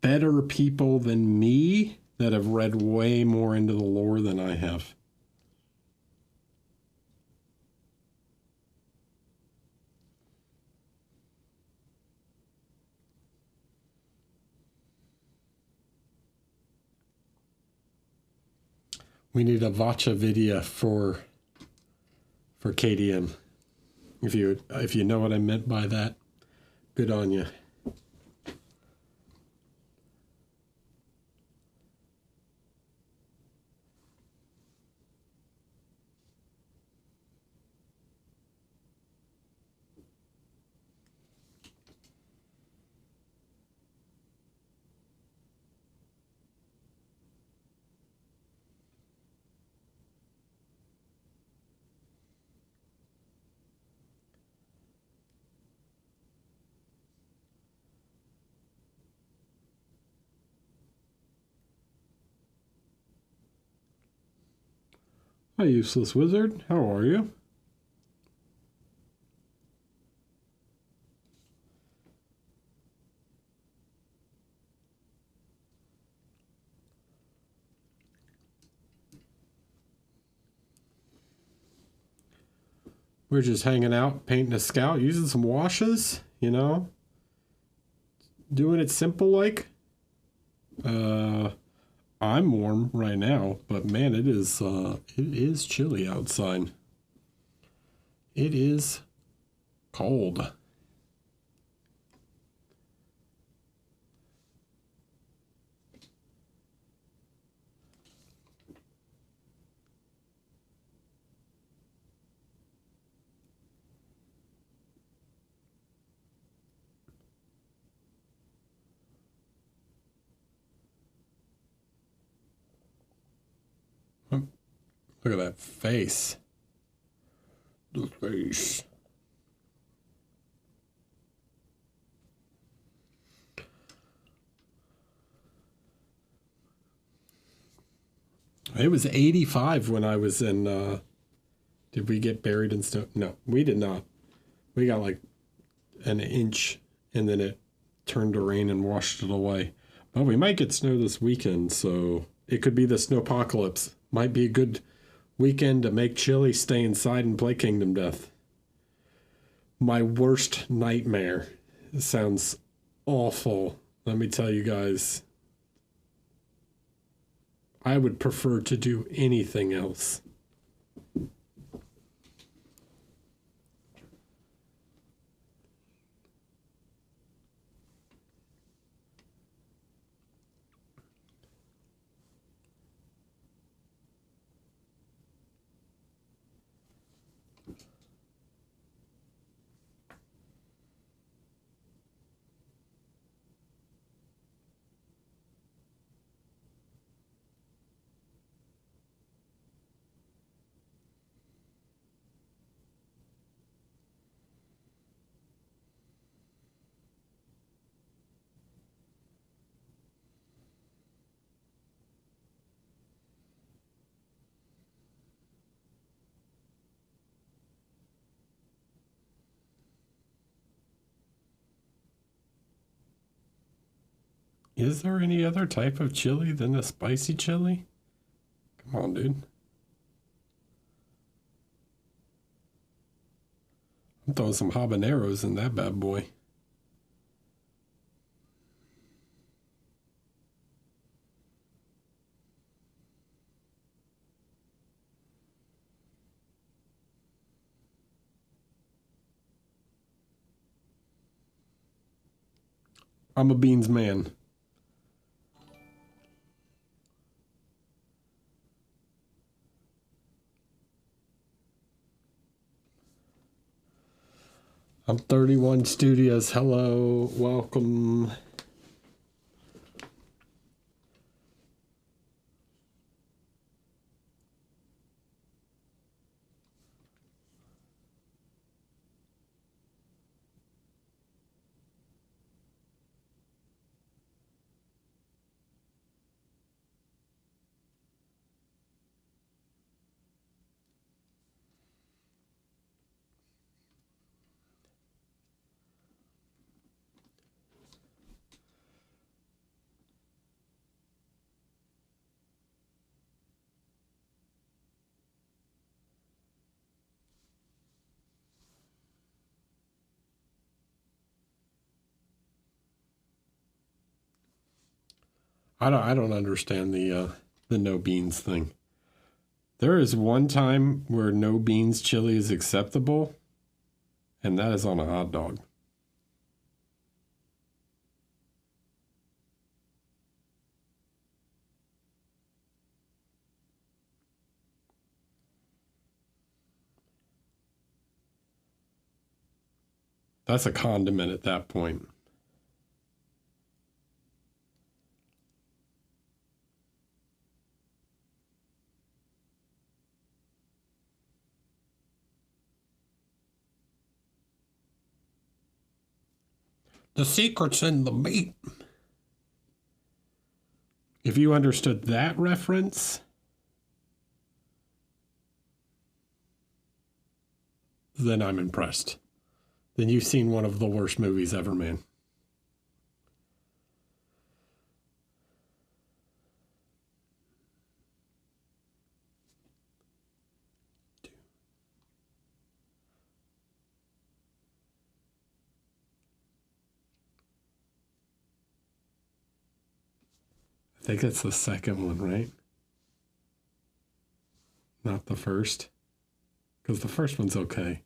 better people than me that have read way more into the lore than I have. We need a Vacha video for KDM. If you know what I meant by that, good on you. Hi, useless wizard. How are you? We're just hanging out, painting a scout, using some washes, you know? Doing it simple like. I'm warm right now, but man, it is chilly outside. It is cold. Look at that face. The face. It was 85 when I was in, did we get buried in snow? No, we did not. We got like an inch and then it turned to rain and washed it away. But we might get snow this weekend, so it could be the snowpocalypse. Might be a good Weekend to make chili, stay inside, and play Kingdom Death. My worst nightmare. It sounds awful. Let me tell you guys. I would prefer to do anything else. Is there any other type of chili than a spicy chili? Come on, dude. I'm throwing some habaneros in that bad boy. I'm a beans man. I'm 31 Studios. Hello, welcome. I don't understand the no beans thing. There is one time where no beans chili is acceptable, and that is on a hot dog. That's a condiment at that point. The secret's in the meat. If you understood that reference, then I'm impressed. Then you've seen one of the worst movies ever, man. I think it's the second one, right? Not the first. Because the first one's okay.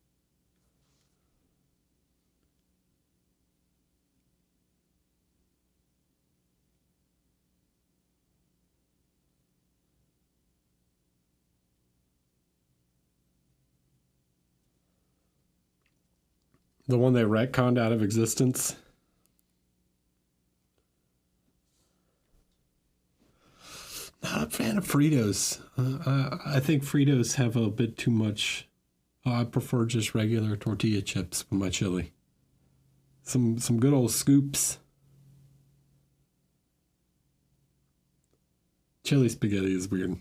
The one they retconned out of existence. Not a fan of Fritos. I think Fritos have a bit too much. I prefer just regular tortilla chips with my chili. Some good old scoops. Chili spaghetti is weird.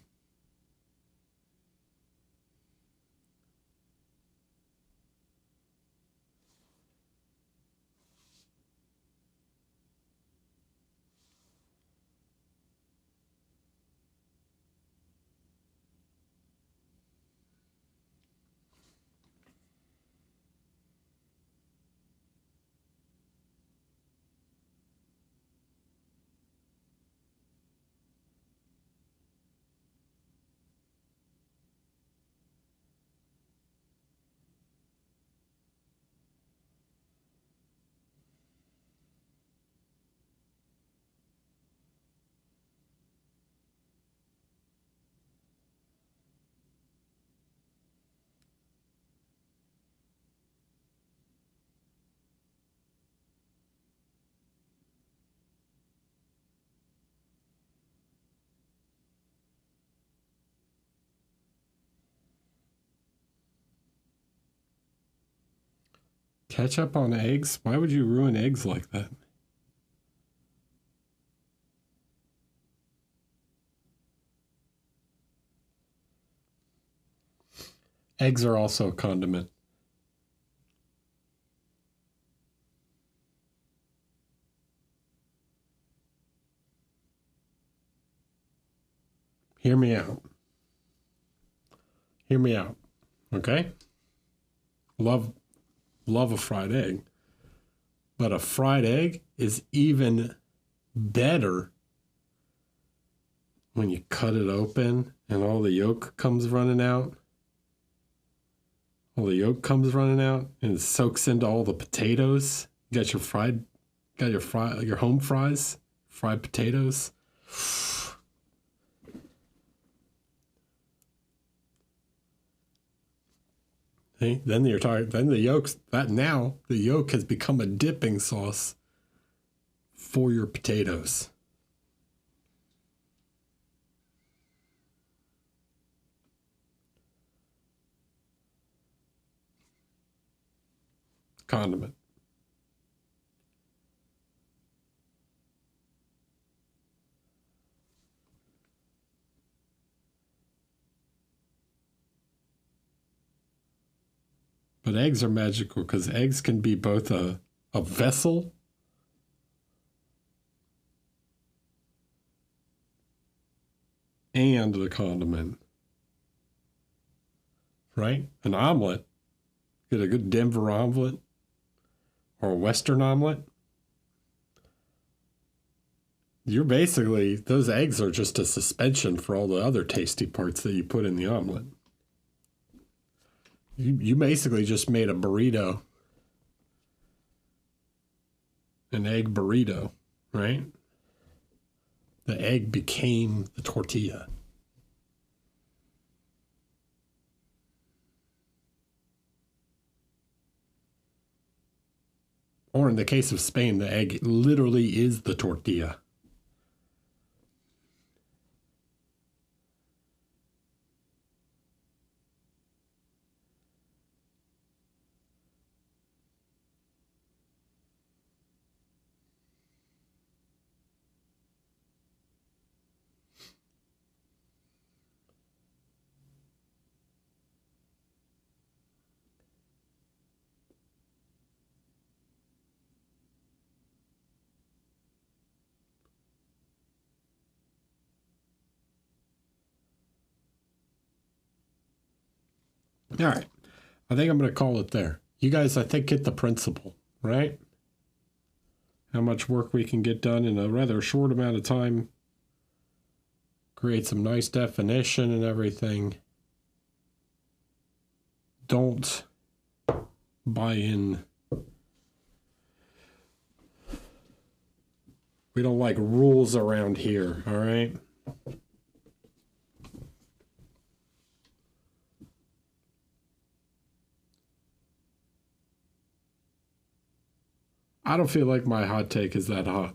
Ketchup on eggs? Why would you ruin eggs like that? Eggs are also a condiment. Hear me out. Hear me out. Okay? Love a fried egg. But a fried egg is even better when you cut it open and all the yolk comes running out. All the yolk comes running out and it soaks into all the potatoes. You got your home fries, fried potatoes. See? Then the yolk has become a dipping sauce for your potatoes. Condiment. But eggs are magical because eggs can be both a vessel and the condiment. Right? An omelet. Get a good Denver omelet or a Western omelet. You're basically, those eggs are just a suspension for all the other tasty parts that you put in the omelet. You basically just made a burrito. An egg burrito, right? The egg became the tortilla. Or in the case of Spain, the egg literally is the tortilla. All right. I think I'm going to call it there. You guys, I think, get the principle, right? How much work we can get done in a rather short amount of time. Create some nice definition and everything. Don't buy in. We don't like rules around here, all right? I don't feel like my hot take is that hot.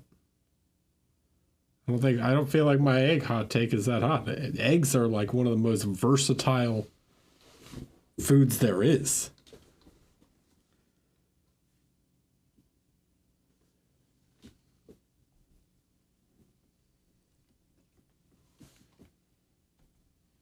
I don't feel like my egg hot take is that hot. Eggs are like one of the most versatile foods there is.